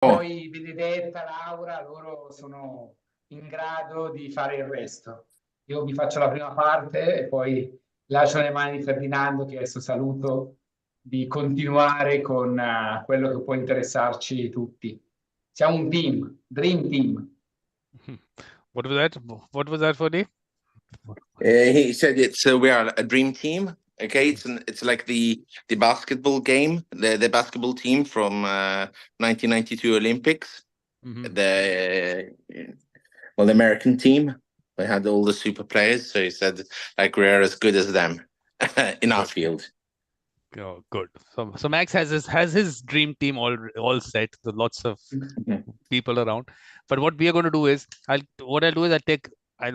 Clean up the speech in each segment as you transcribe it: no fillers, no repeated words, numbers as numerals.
Poi Benedetta, Laura, loro sono in grado di fare il resto. Io vi faccio la prima parte e poi lascio nelle mani di Ferdinando, che adesso saluto, di continuare con quello che può interessarci tutti. Siamo un team, dream team. What was that? What was that, Fodi? He said we are a dream team. Okay, it's like the basketball game, the basketball team from 1992 Olympics. Mm-hmm. The American team. They had all the super players, so he said like we're as good as them in our field. Oh, good. So Max has his dream team all set. There's lots of people around. But what we are going to do is I'll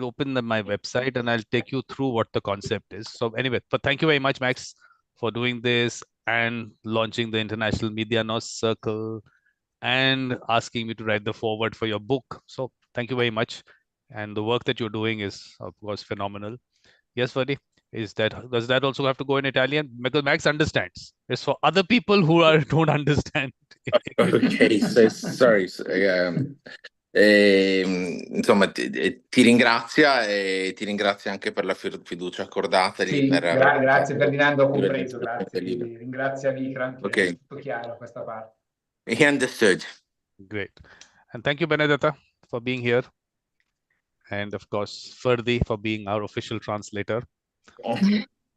open my website and I'll take you through what the concept is. So anyway, but thank you very much, Max, for doing this and launching the International Medianos Circle and asking me to write the foreword for your book. So thank you very much. And the work that you're doing is, of course, phenomenal. Yes, Ferdi? Does that also have to go in Italian? Because Max understands. It's for other people who don't understand. Okay, so sorry. Insomma, ti ringrazia e ti ringrazio anche per la fiducia accordata. Sì, grazie Ferdinando, compreso. Grazie. Ringrazia Vikram, che è tutto chiaro questa parte. He understood. Great. And thank you, Benedetta, for being here. And of course, Ferdi for being our official translator.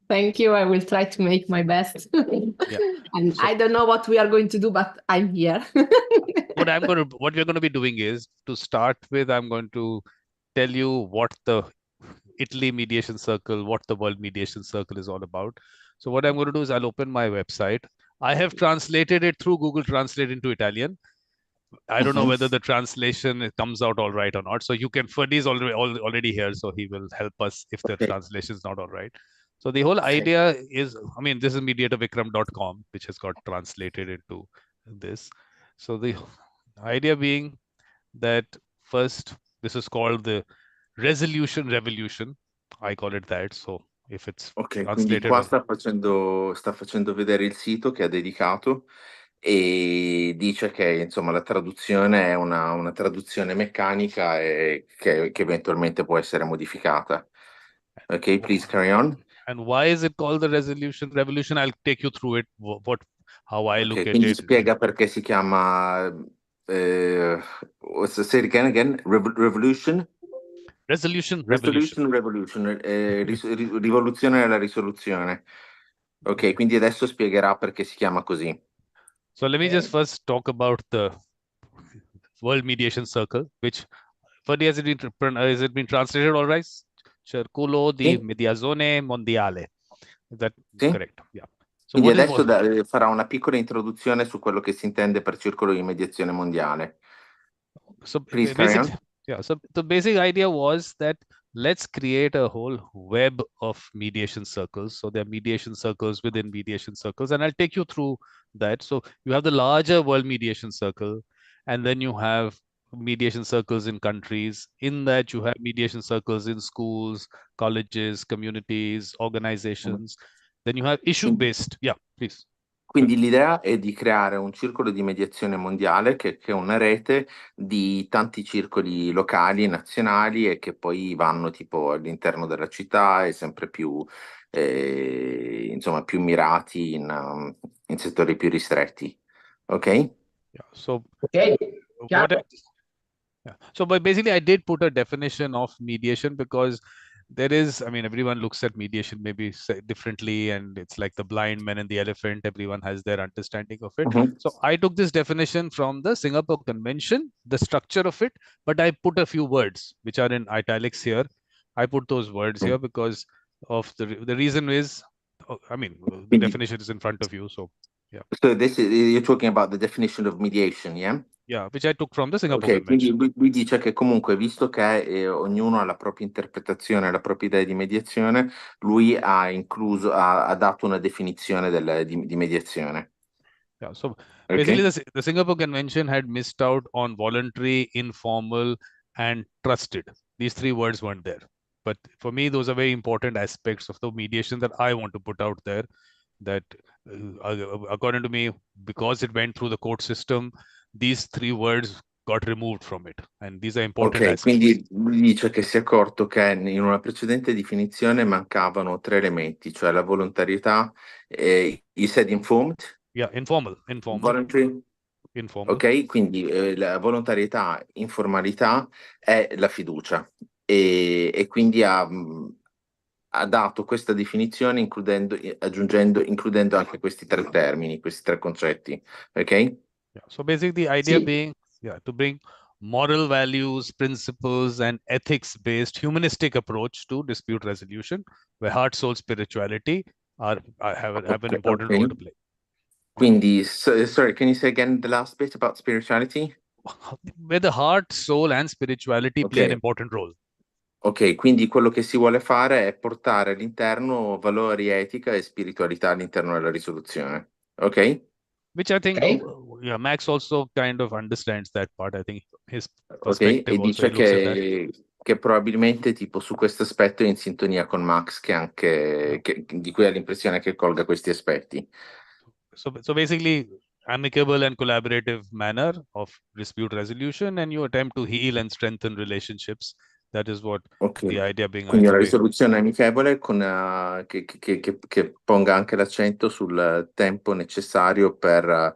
Thank you. I will try to make my best. Yeah. And I don't know what we are going to do, but I'm here. What we're going to be doing is, to start with, I'm going to tell you what the Italy Mediation Circle, what the World Mediation Circle is all about. So what I'm going to do is I'll open my website. I have translated it through Google Translate into Italian. I don't know whether the translation comes out all right or not. So you can, Ferdi is already here, so he will help us if the translation is not all right. So the whole idea is, I mean, this is mediatorvikram.com, which has got translated into this. So the idea being that first, this is called the resolution revolution. I call it that. So if it's quindi qua sta facendo vedere il sito che ha dedicato e dice che insomma la traduzione è una traduzione meccanica e che eventualmente può essere modificata. Ok, please carry on. And why is it called the resolution revolution? I'll take you through it. How I look at quindi it. Spiega perché si chiama say it again, revolution. Rivoluzione nella risoluzione. Ok, quindi adesso spiegherà perché si chiama così. So let me just first talk about the World Mediation Circle, which has it been translated all right? Circolo di Mediazione Mondiale. Is that correct? Yeah. So quindi adesso farà una piccola introduzione su quello che si intende per circolo di mediazione mondiale. So please carry on. Yeah, so the basic idea was that let's create a whole web of mediation circles. So there are mediation circles within mediation circles, and I'll take you through that. So you have the larger World Mediation Circle, and then you have mediation circles in countries. In that, you have mediation circles in schools, colleges, communities, organizations. Then you have issue-based. Yeah, please. Quindi l'idea è di creare un circolo di mediazione mondiale che è una rete di tanti circoli locali, nazionali e che poi vanno tipo all'interno della città e sempre più, insomma, più mirati in settori più ristretti. Ok? Yeah, so, so but basically I did put a definition of mediation because there is, I mean, everyone looks at mediation maybe differently, and it's like the blind man and the elephant. Everyone has their understanding of it. So I took this definition from the Singapore Convention, the structure of it, but I put a few words which are in italics here. I put those words here because of the reason is, I mean, the definition is in front of you. So yeah. So you're talking about the definition of mediation, yeah? Yeah, which I took from the Singapore Convention. Quindi lui dice che comunque, visto che ognuno ha la propria interpretazione, la propria idea di mediazione, lui ha dato una definizione di mediazione. Yeah, so basically the Singapore Convention had missed out on voluntary, informal, and trusted. These three words weren't there. But for me, those are very important aspects of the mediation that I want to put out there, that according to me, because it went through the court system, these three words got removed from it, and these are important Ok, aspects. quindi lui dice che si è accorto che in una precedente definizione mancavano tre elementi, cioè la volontarietà, you said informed? Yeah, informal. Voluntary? Ok, quindi la volontarietà, informalità e la fiducia. E quindi ha dato questa definizione includendo anche questi tre termini, questi tre concetti. Ok? Yeah. So basically the idea Sì. being to bring moral values, principles, and ethics-based humanistic approach to dispute resolution, where heart, soul, spirituality have an important role to play. Quindi, sorry, can you say again the last bit about spirituality? Where the heart, soul, and spirituality play an important role. Ok, quindi quello che si vuole fare è portare all'interno valori, etica e spiritualità all'interno della risoluzione. Ok? Which I think, Okay. yeah, Max also kind of understands that part. I think his Ok, perspective e also dice looks at that. che probabilmente tipo su questo aspetto è in sintonia con Max, che anche di cui ha l'impressione che colga questi aspetti. So basically, amicable and collaborative manner of dispute resolution, and you attempt to heal and strengthen relationships. That is what the idea being. Quindi una risoluzione amichevole che ponga anche l'accento sul tempo necessario per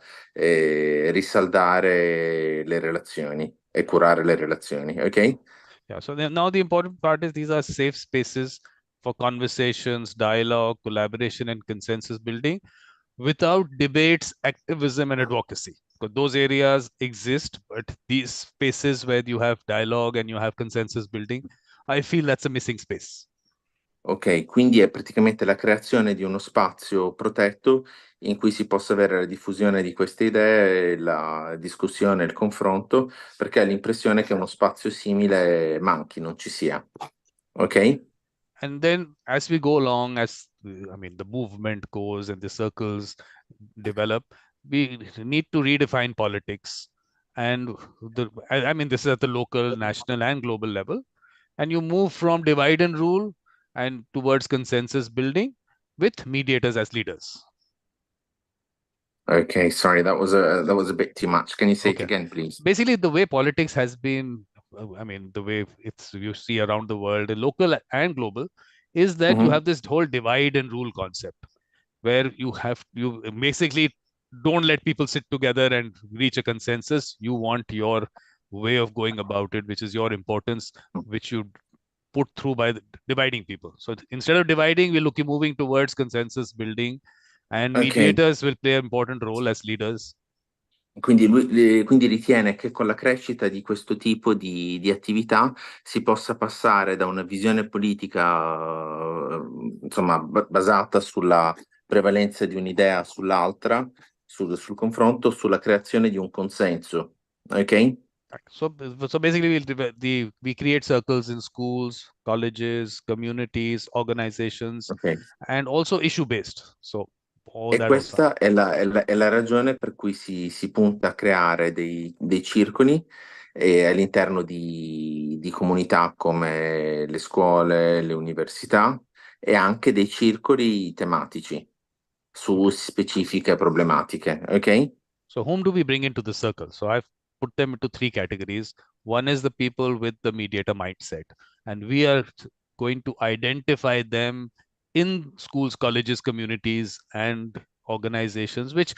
risaldare le relazioni e curare le relazioni, ok? Yeah, so now the important part is these are safe spaces for conversations, dialogue, collaboration, and consensus building without debates, activism, and advocacy. Because those areas exist, but these spaces where you have dialogue and you have consensus building, I feel that's a missing space. Ok, quindi è praticamente la creazione di uno spazio protetto in cui si possa avere la diffusione di queste idee, la discussione, il confronto, perché ha l'impressione che uno spazio simile manchi, non ci sia. Ok? And then as we go along, as I mean, the movement goes and the circles develop, we need to redefine politics. And I mean, this is at the local, national, and global level. And you move from divide and rule and towards consensus building with mediators as leaders. Okay, sorry, that was a bit too much. Can you say it again, please? Basically, the way politics has been, I mean, the way you see around the world, local and global, is that you have this whole divide and rule concept, where you basically don't let people sit together and reach a consensus. You want your way of going about it, which is your importance, which you put through by dividing people. So instead of dividing, we're moving towards consensus building, and mediators will play an important role as leaders. Quindi quindi ritiene che con la crescita di questo tipo di attività si possa passare da una visione politica, insomma, basata sulla prevalenza di un'idea sull'altra, sul confronto, sulla creazione di un consenso. Ok? So basically, we create circles in schools, colleges, communities, organizations, and also issue-based. So all E that questa è la ragione per cui si punta a creare dei circoli all'interno di comunità come le scuole, le università e anche dei circoli tematici su specifiche problematiche, ok? So whom do we bring into the circle? So I've put them into three categories. One is the people with the mediator mindset, and we are going to identify them in schools, colleges, communities, and organizations, which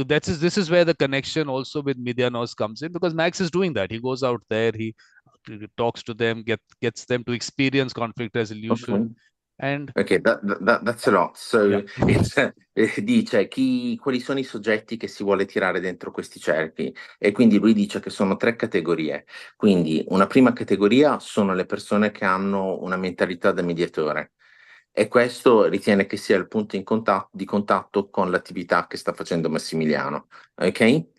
this is where the connection also with Medianos comes in, because Max is doing that. He goes out there, he talks to them, gets them to experience conflict resolution. And that's a lot. So dice quali sono i soggetti che si vuole tirare dentro questi cerchi, e quindi lui dice che sono tre categorie. Quindi una prima categoria sono le persone che hanno una mentalità da mediatore, e questo ritiene che sia il punto di contatto con l'attività che sta facendo Massimiliano. Ok?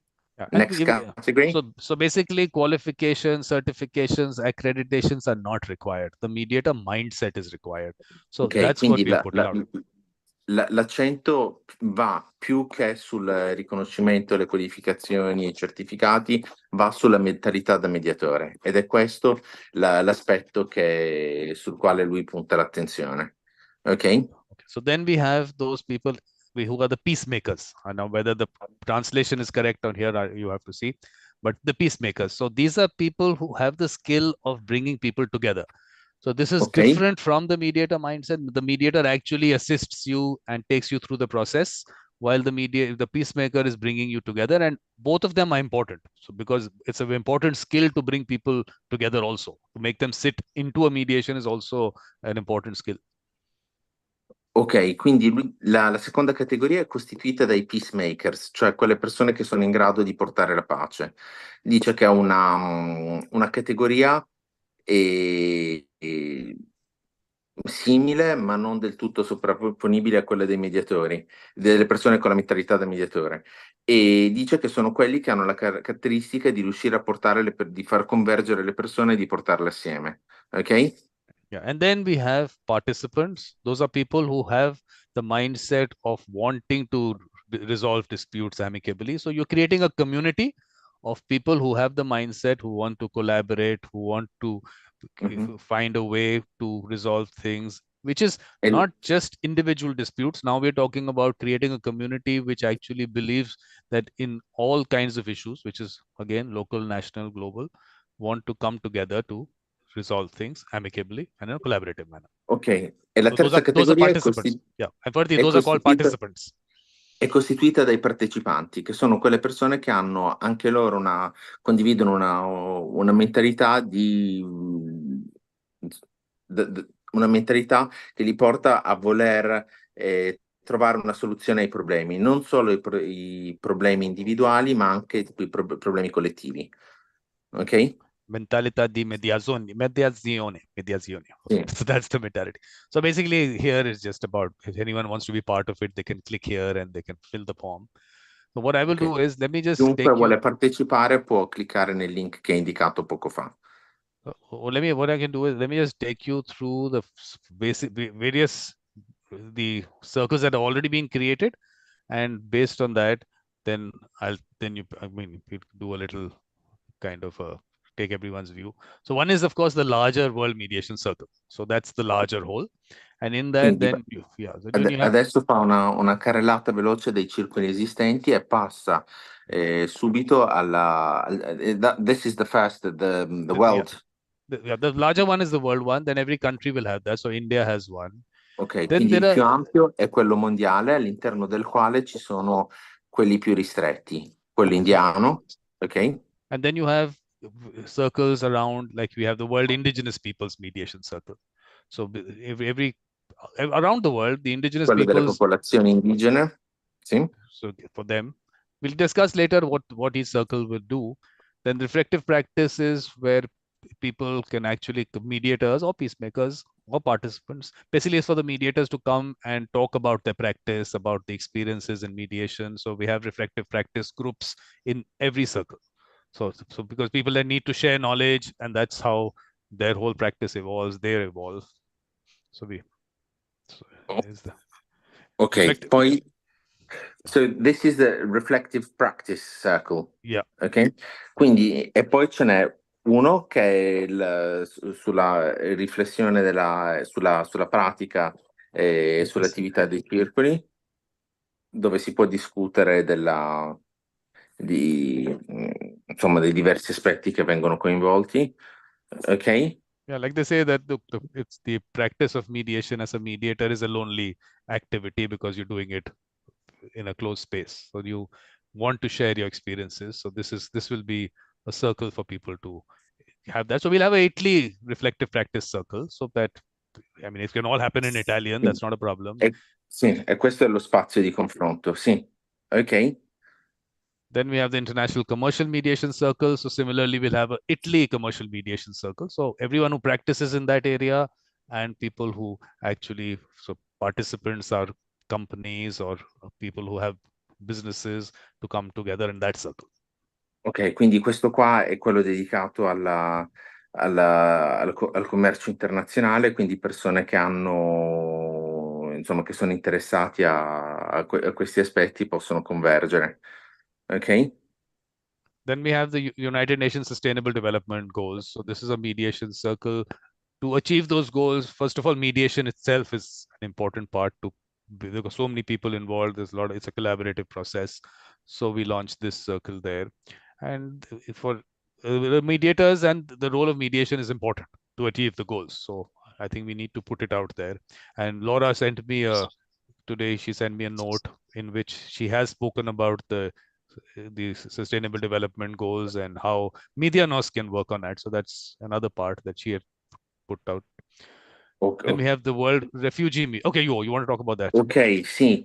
Next category. So basically, qualifications, certifications, accreditations are not required. The mediator mindset is required. So that's what we're putting out. L'accento va più che sul riconoscimento, le qualificazioni e i certificati, va sulla mentalità da mediatore, ed è questo l'aspetto sul quale lui punta l'attenzione. Ok? So then we have those people who are the peacemakers. Now, whether the translation is correct on here, you have to see, but the peacemakers. So these are people who have the skill of bringing people together. So this is Ok, different from the mediator mindset. The mediator actually assists you and takes you through the process, while the peacemaker is bringing you together, and both of them are important. So because it's an important skill to bring people together, also to make them sit into a mediation is also an important skill. ok, quindi la seconda categoria è costituita dai peacemakers, cioè quelle persone che sono in grado di portare la pace. Dice che è una categoria simile, ma non del tutto sovrapponibile a quella dei mediatori, delle persone con la mentalità da mediatore. E dice che sono quelli che hanno la caratteristica di riuscire a portare di far convergere le persone e di portarle assieme. Ok? Yeah, and then we have participants. Those are people who have the mindset of wanting to resolve disputes amicably. So you're creating a community of people who have the mindset, who want to collaborate, who want to find a way to resolve things, which is not just individual disputes. Now we're talking about creating a community which actually believes that in all kinds of issues, which is again local, national, global, want to come together to resolve things amicably and in a collaborative manner. Ok, e la So terza those are categoria participants. Yeah, and for those are called participants. è costituita dai partecipanti, che sono quelle persone che hanno anche loro condividono una mentalità una mentalità che li porta a voler trovare una soluzione ai problemi, non solo i problemi individuali, ma anche i problemi collettivi. Ok? Mentalità di mediazione. Sì. So that's the mentality. So basically here is just about, if anyone wants to be part of it, they can click here and they can fill the form. So what I will do is, let me just Chiunque take vuole you. partecipare può cliccare nel link che ho indicato poco fa. What I can do is, let me just take you through the various the circles that have already been created, and based on that, then you do a little kind of take everyone's view. So one is, of course, the larger World Mediation Circle. So that's the larger whole, and in that, Quindi, then you have. Adesso fa una carrellata veloce dei circoli esistenti e passa subito this is the first, the world. The larger one is the world one. Then every country will have that. So India has one. Ok, Then quindi il più ampio è quello mondiale, all'interno del quale ci sono quelli più ristretti, quello indiano, ok? And then you have circles around, like we have the World Indigenous Peoples Mediation Circle. So around the world, the indigenous Quello delle peoples. popolazioni indigene, sì. So for them, we'll discuss later what each circle will do. Then reflective practice is where people can actually, mediators or peacemakers or participants, basically it's for the mediators to come and talk about their practice, about the experiences in mediation. So we have reflective practice groups in every circle. So because people then need to share knowledge, and that's how their whole practice evolves, they evolve. So Ok, poi so this is the reflective practice circle. Yeah. Ok? Quindi, e poi ce n'è uno che è sulla riflessione sulla pratica e sull'attività dei circoli, dove si può discutere insomma, dei diversi aspetti che vengono coinvolti. Ok? Yeah, like they say that it's the practice of mediation as a mediator is a lonely activity because you're doing it in a closed space. So you want to share your experiences. So this will be a circle for people to have that. So we'll have a Italy reflective practice circle. So that, I mean, it can all happen in Italian. That's not a problem. Sì, e questo è lo spazio di confronto. Sì, ok. Then we have the International Commercial Mediation Circle. So similarly, we'll have a Italy Commercial Mediation Circle. So everyone who practices in that area and people who actually, so participants are companies or people who have businesses to come together in that circle. Ok, quindi questo qua è quello dedicato al commercio internazionale, quindi persone che hanno, insomma, che sono interessati a questi aspetti possono convergere. Ok? Then we have the United Nations Sustainable Development Goals. So this is a mediation circle. To achieve those goals, first of all, mediation itself is an important part to there were so many people involved. There's a lot. It's a collaborative process. So we launched this circle there, and for the mediators, and the role of mediation is important to achieve the goals. So I think we need to put it out there. And Laura sent me today. She sent me a note in which she has spoken about the sustainable development goals and how Medianos can work on that. So that's another part that she had put out. Okay. Then we have the World Refugee. Okay, you want to talk about that? Ok, sì,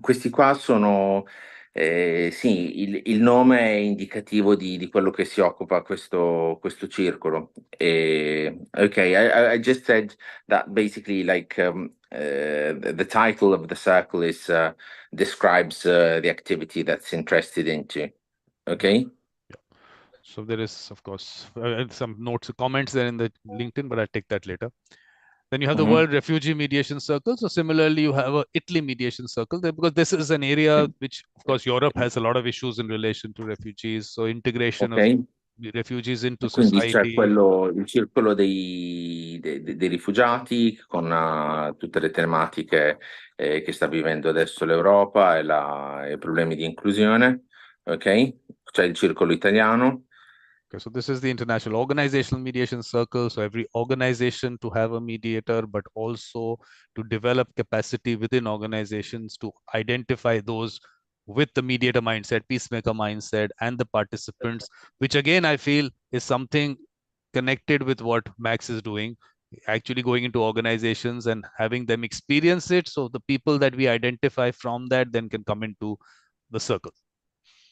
questi qua sono, sì, il nome è indicativo di quello che si occupa questo circolo. Ok, I just said that basically like the title of the circle is describes the activity that's interested into. Okay? So there is, of course, some notes, comments there in the LinkedIn, but I'll take that later. Then you have the World Refugee Mediation Circle. So similarly, you have a Italy Mediation Circle there, because this is an area which, of course, Europe has a lot of issues in relation to refugees. So integration of refugees into Quindi c'è society. il circolo dei rifugiati con tutte le tematiche che sta vivendo adesso l'Europa e i problemi di inclusione. Ok? C'è il circolo italiano. Okay, so this is the International Organizational Mediation Circle. So every organization to have a mediator, but also to develop capacity within organizations to identify those with the mediator mindset, peacemaker mindset, and the participants, which again, I feel is something connected with what Max is doing, actually going into organizations and having them experience it. So the people that we identify from that then can come into the circle.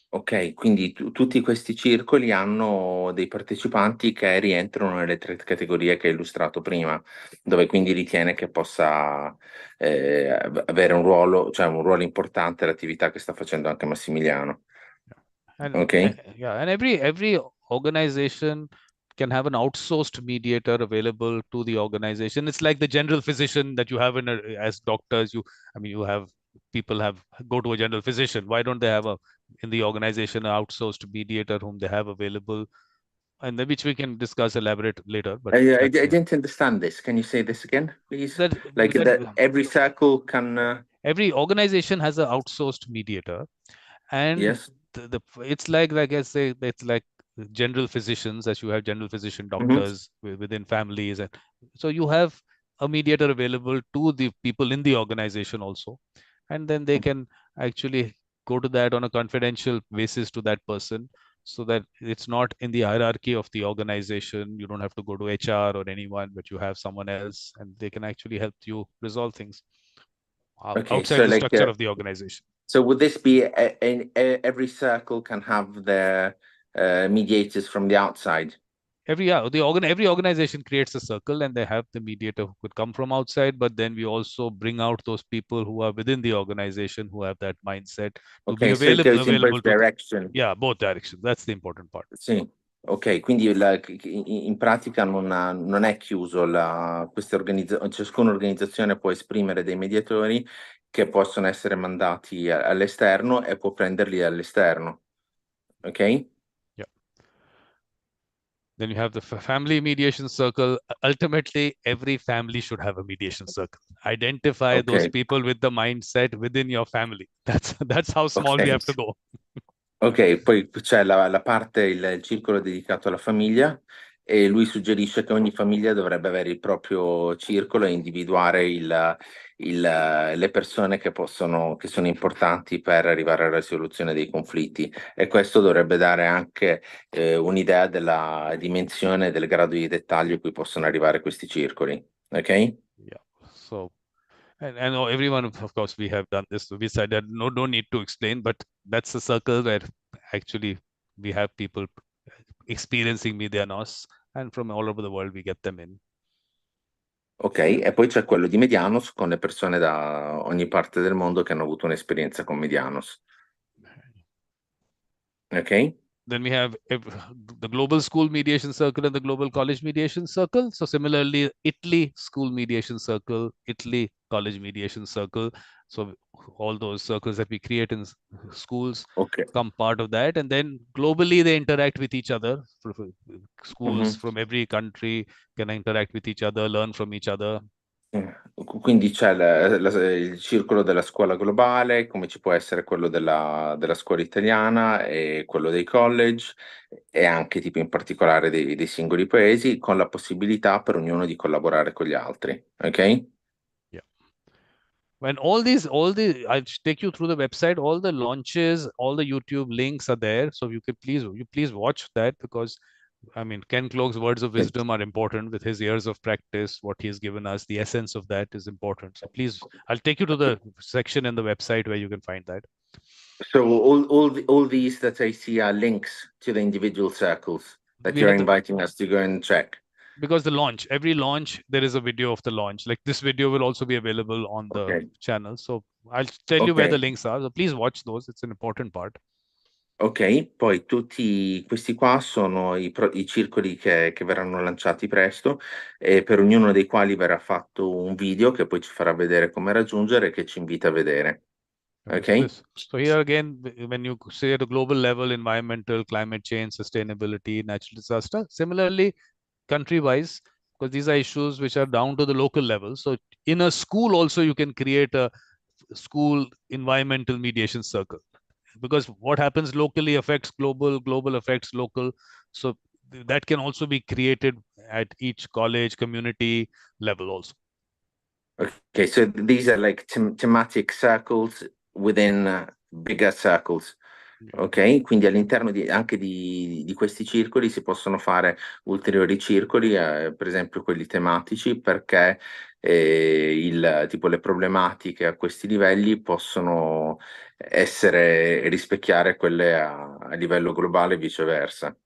Ok, quindi tutti questi circoli hanno dei partecipanti che rientrano nelle 3 categorie che hai illustrato prima, dove quindi ritiene che possa avere un ruolo importante l'attività che sta facendo anche Massimiliano. And, okay? And every organization can have an outsourced mediator available to the organization. It's like the general physician that you have as doctors. You have people go to a general physician. Why don't they have in the organization an outsourced mediator whom they have available, and which we can elaborate later. But I didn't understand this. Can you say this again, please? Every circle can. Every organization has an outsourced mediator, and yes, it's like I say, it's like general physicians, as you have general physician doctors within families, and so you have a mediator available to the people in the organization also, and then they can actually go to that on a confidential basis to that person, so that it's not in the hierarchy of the organization. You don't have to go to HR or anyone, but you have someone else, and they can actually help you resolve things outside the structure of the organization. So would this be every circle can have their mediators from the outside? Every organization creates a circle, and they have the mediator who could come from outside, but then we also bring out those people who are within the organization who have that mindset to be available. So it goes in both directions. Yeah, both directions. That's the important part. Sì. Ok, quindi in pratica non è chiuso, ciascuna organizzazione può esprimere dei mediatori che possono essere mandati all'esterno e può prenderli dall'esterno. Ok? Yeah. Then you have the family mediation circle. Ultimately, every family should have a mediation circle. Identify those people with the mindset within your family. That's how small we have to go. Ok, poi c'è la parte, il circolo dedicato alla famiglia, e lui suggerisce che ogni famiglia dovrebbe avere il proprio circolo e individuare le persone che sono importanti per arrivare alla risoluzione dei conflitti, e questo dovrebbe dare anche un'idea della dimensione, del grado di dettaglio a cui possono arrivare questi circoli. Ok? Yeah. So and everyone, of course, we have done this. So we said that no need to explain, but that's a circle where actually we have people experiencing Medianos, and from all over the world we get them in. Ok, e poi c'è quello di Medianos con le persone da ogni parte del mondo che hanno avuto un'esperienza con Medianos. Ok? Then we have the Global School Mediation Circle and the Global College Mediation Circle. So similarly, Italy School Mediation Circle, Italy College Mediation Circle. So all those circles that we create in schools come part of that. And then globally, they interact with each other. Schools from every country can interact with each other, learn from each other. Quindi c'è il circolo della scuola globale, come ci può essere quello della scuola italiana e quello dei college, e anche tipo in particolare dei singoli paesi, con la possibilità per ognuno di collaborare con gli altri. Ok? Yeah. When all the I'll take you through the website, all the launches, all the YouTube links are there. So you please watch that, because I mean, Ken Cloke's words of wisdom are important with his years of practice. What he's given us, the essence of that is important. So please, I'll take you to the section in the website where you can find that. So all these that I see are links to the individual circles that We you're have inviting us to go and check. because every launch, there is a video of the launch. Like this video will also be available on the Okay. channel. So I'll tell you where the Ok. links are. So please watch those. It's an important part. Ok, poi tutti questi qua sono i circoli che verranno lanciati presto, e per ognuno dei quali verrà fatto un video che poi ci farà vedere come raggiungere e che ci invita a vedere. Okay, Ok? so here again, when you say at a global level, environmental, climate change, sustainability, natural disaster, similarly, country-wise, because these are issues which are down to the local level. So in a school also, you can create a school environmental mediation circle, because what happens locally affects global, global affects local. So that can also be created at each college, community level also. Okay, so these are like thematic circles within bigger circles. Ok, quindi all'interno anche di questi circoli si possono fare ulteriori circoli, per esempio quelli tematici, perché tipo le problematiche a questi livelli possono rispecchiare quelle a livello globale e viceversa.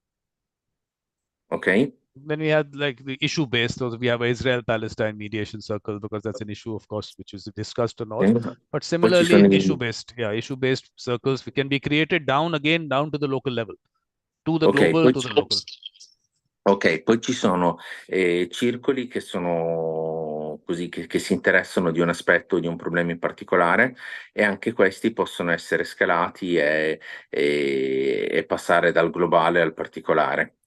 Ok? Then we had like the issue based, so we have Israel-Palestine mediation circle, because that's an issue, of course, which is discussed and all. But similarly, issue-based circles can be created down to the local level, to the global, to the local. Ok, poi ci sono circoli che sono così, che si interessano di un aspetto, di un problema in particolare, e anche questi possono essere scalati e passare dal globale al particolare.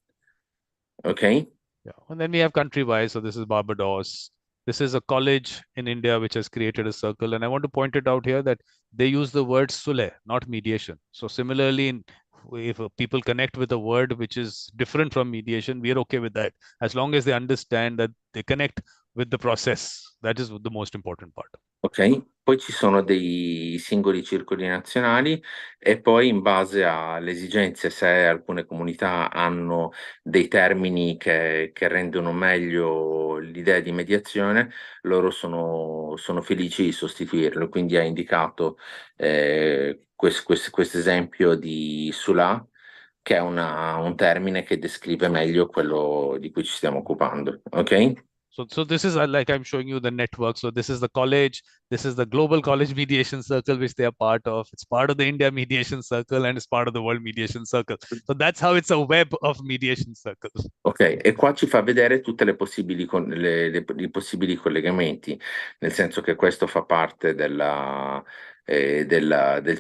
Ok? Yeah, and then we have country-wise. So this is Barbados. This is a college in India which has created a circle, and I want to point it out here that they use the word sule, not mediation. So similarly, if people connect with a word which is different from mediation, we are okay with that, as long as they understand that they connect with the process. That is the most important part. Ok, poi ci sono dei singoli circoli nazionali, e poi in base alle esigenze, se alcune comunità hanno dei termini che rendono meglio l'idea di mediazione, loro sono felici di sostituirlo. Quindi ha indicato questo esempio di Sula, che è un termine che descrive meglio quello di cui ci stiamo occupando. Ok? So this is like I'm showing you the network. So this is the college. This is the Global College Mediation Circle, which they are part of. It's part of the India Mediation Circle, and it's part of the World Mediation Circle. So that's how it's a web of mediation circles. Ok, e qua ci fa vedere tutte le possibili i possibili collegamenti, nel senso che questo fa parte del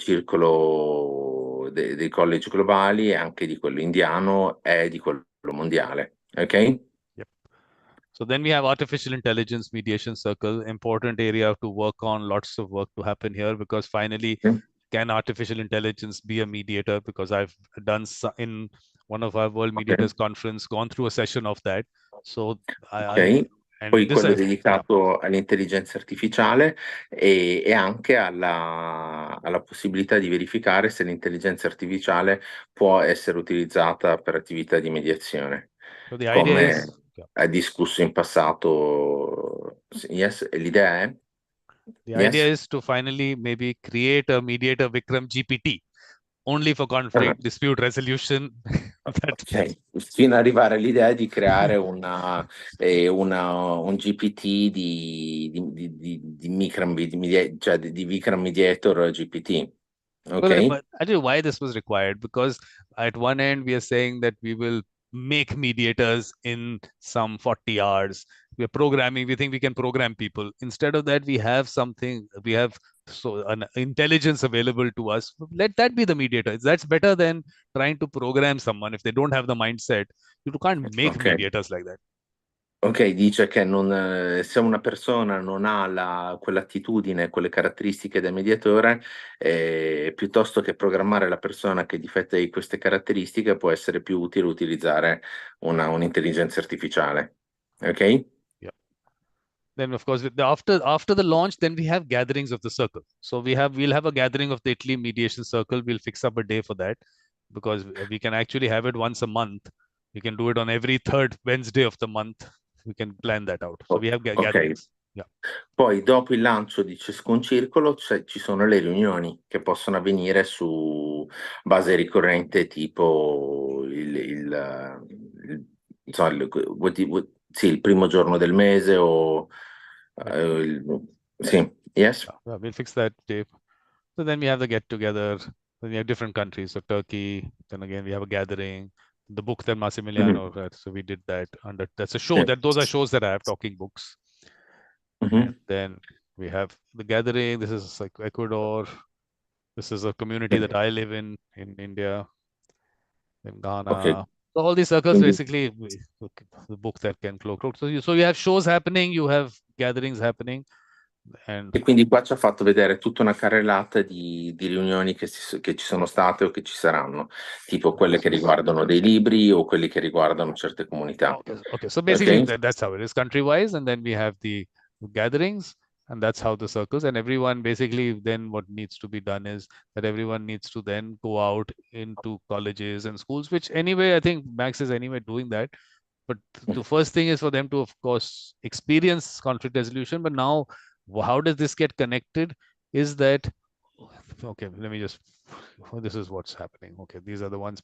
circolo dei college globali, e anche di quello indiano e di quello mondiale. Ok? Yep. So then we have artificial intelligence mediation circle, important area to work on, lots of work to happen here, because finally, can artificial intelligence be a mediator? Because I've done in one of our World Mediators conference, gone through a session of that. So Poi quello dedicato all'intelligenza artificiale e anche alla possibilità di verificare se l'intelligenza artificiale può essere utilizzata per attività di mediazione, So the idea come is, ha discusso in passato. Yes, l'idea è? The idea is to finally maybe create a mediator Vikram GPT only for conflict dispute resolution. Okay. Fino ad arrivare all'idea di creare un GPT di Vikram Mediator GPT. Okay. But I don't know why this was required, because at one end we are saying that we will make mediators in some 40 hours. We are programming, we think we can program people. Instead of that, we have an intelligence available to us. Let that be the mediator. That's better than trying to program someone if they don't have the mindset. You can't make mediators like that. Ok, dice che se una persona non ha quell'attitudine, quelle caratteristiche del mediatore, piuttosto che programmare la persona che difetta di queste caratteristiche, può essere più utile utilizzare un'intelligenza artificiale. Ok? Yeah. Then of course after the launch, then we have gatherings of the circle. So we'll have a gathering of the Italy Mediation Circle. We'll fix up a day for that because we can actually have it once a month. We can do it on every third Wednesday of the month. We can plan that out. So we have Ok. gatherings. Yeah. Poi dopo il lancio di ciascun circolo ci sono le riunioni che possono avvenire su base ricorrente, tipo insomma, sì, il primo giorno del mese o sì, yes. Yeah, we'll fix that day. So then we have the get together. Then we have different countries. So Turkey. Then again we have a gathering. The book that Massimiliano read. So we did that under. That's a show. Yeah. Those are shows that I have, talking books. And then we have the gathering. This is like Ecuador. This is a community that I live in India, in Ghana. Okay. So all these circles basically the book that can close. So you have shows happening, you have gatherings happening. E quindi qua ci ha fatto vedere tutta una carrellata di riunioni che ci sono state o che ci saranno, tipo quelle che riguardano dei libri o quelli che riguardano certe comunità. Okay. So basically that's how it is country-wise, and then we have the gatherings, and that's how the circles, and everyone basically then what needs to be done is that everyone needs to then go out into colleges and schools, which anyway, I think Max is anyway doing that. But the first thing is for them to, of course, experience conflict resolution. But now, how does this get connected? Is that, okay, let me just, this is what's happening. Okay, these are the ones,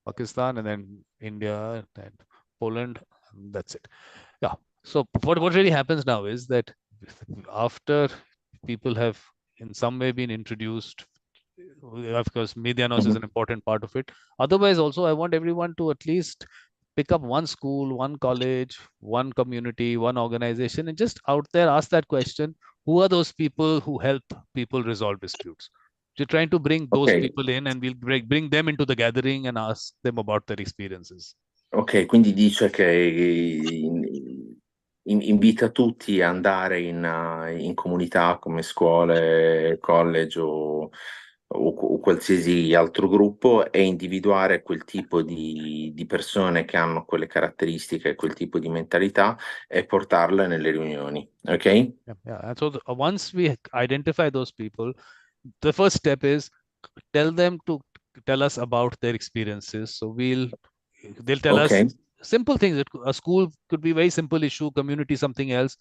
Pakistan, and then India and Poland, and that's it. Yeah. So what really happens now is that after people have in some way been introduced, of course, Medianos is an important part of it. Otherwise, also, I want everyone to at least pick up one school, one college, one community, one organization, and just out there ask that question: who are those people who help people resolve disputes? We're trying to bring those people in, and we'll bring them into the gathering and ask them about their experiences. Ok, quindi dice che invita tutti ad andare in comunità come scuole, college o qualsiasi altro gruppo e individuare quel tipo di persone che hanno quelle caratteristiche, quel tipo di mentalità e portarle nelle riunioni, ok? Yeah. And so once we identify those people, the first step is tell them to tell us about their experiences. So they'll tell us simple things. A school could be a very simple issue, community something else.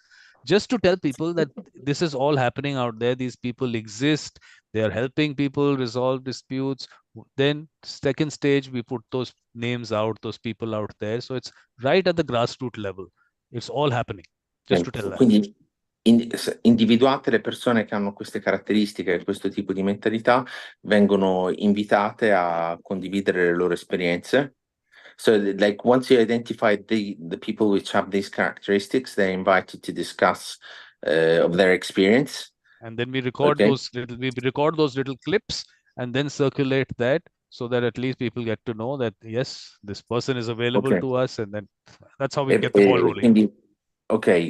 Just to tell people that this is all happening out there. These people exist. They are helping people resolve disputes. Then second stage, we put those names out, those people out there. So it's right at the grassroots level. It's all happening. Just to tell that. Quindi individuate le persone che hanno queste caratteristiche e questo tipo di mentalità, vengono invitate a condividere le loro esperienze. So like once you identify the people which have these characteristics, they're invited to discuss of their experience. And then we record those little clips and then circulate that so that at least people get to know that yes, this person is available to us, and then that's how we get the ball rolling.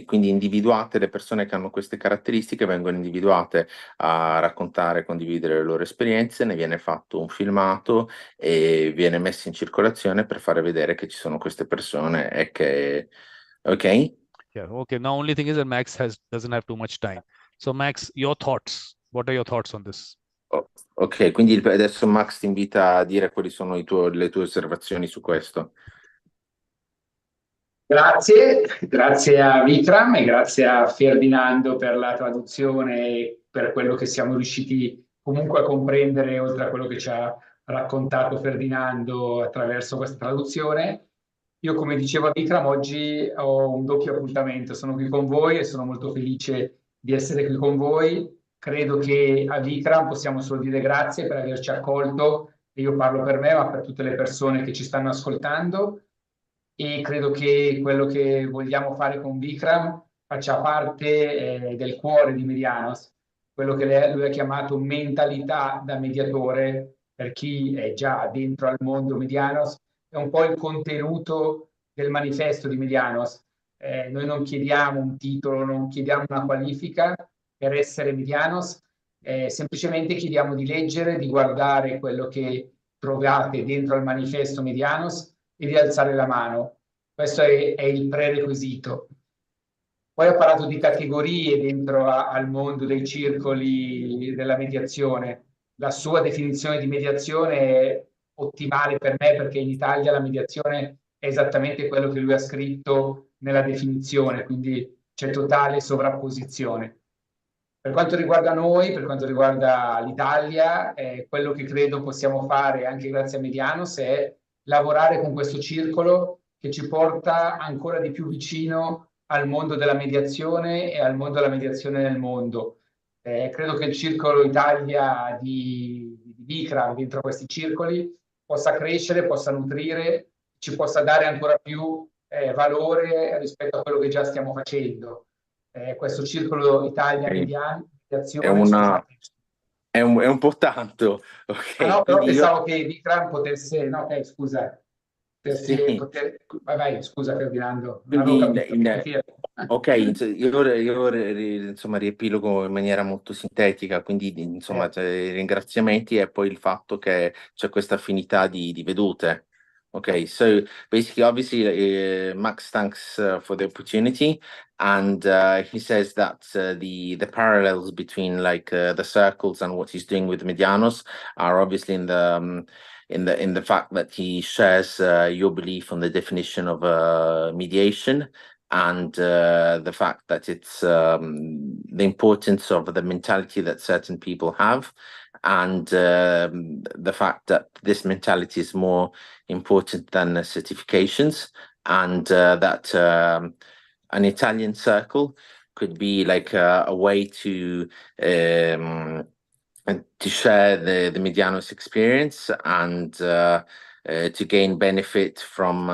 Quindi individuate le persone che hanno queste caratteristiche, vengono individuate a raccontare, condividere le loro esperienze, ne viene fatto un filmato e viene messo in circolazione per fare vedere che ci sono queste persone e che... Ok? Yeah, okay. Now only thing is that Max doesn't have too much time. So Max, your thoughts. What are your thoughts on this? Ok, quindi adesso Max ti invita a dire quali sono le tue osservazioni su questo. Grazie a Vikram e grazie a Ferdinando per la traduzione e per quello che siamo riusciti comunque a comprendere oltre a quello che ci ha raccontato Ferdinando attraverso questa traduzione. Io, come dicevo a Vikram, oggi ho un doppio appuntamento, sono qui con voi e sono molto felice di essere qui con voi. Credo che a Vikram possiamo solo dire grazie per averci accolto, e io parlo per me, ma per tutte le persone che ci stanno ascoltando. E credo che quello che vogliamo fare con Vikram faccia parte del cuore di Medianos, quello che lui ha chiamato mentalità da mediatore. Per chi è già dentro al mondo Medianos, è un po' il contenuto del manifesto di Medianos, Noi non chiediamo un titolo, non chiediamo una qualifica per essere medianos, semplicemente chiediamo di leggere, di guardare quello che trovate dentro al manifesto medianos e di alzare la mano. Questo è il prerequisito. Poi ho parlato di categorie dentro al mondo dei circoli della mediazione. La sua definizione di mediazione è ottimale per me, perché in Italia la mediazione è esattamente quello che lui ha scritto nella definizione, quindi c'è totale sovrapposizione. Per quanto riguarda noi, per quanto riguarda l'Italia, quello che credo possiamo fare anche grazie a Medianos è lavorare con questo circolo che ci porta ancora di più vicino al mondo della mediazione e al mondo della mediazione nel mondo. Credo che il circolo Italia di Vikram dentro questi circoli possa crescere, possa nutrire, ci possa dare ancora più valore rispetto a quello che già stiamo facendo. Questo circolo Italia È mediazione, una, scusate. è un po' tanto, Ah, ok? no, però Quindi io pensavo che Vikram potesse, no, scusa, sì. vai, scusa Ferdinando, non avevo Quindi, capito. ok, insomma, riepilogo in maniera molto sintetica, quindi insomma, i ringraziamenti e poi il fatto che c'è questa affinità di vedute. Okay, so basically, obviously, Max thanks for the opportunity, and he says that the parallels between like the circles and what he's doing with Medianos are obviously in the fact that he shares your belief on the definition of mediation, and the fact that it's the importance of the mentality that certain people have, and the fact that this mentality is more important than certifications, and that an Italian circle could be like a way to share the Medianos experience, and to gain benefit from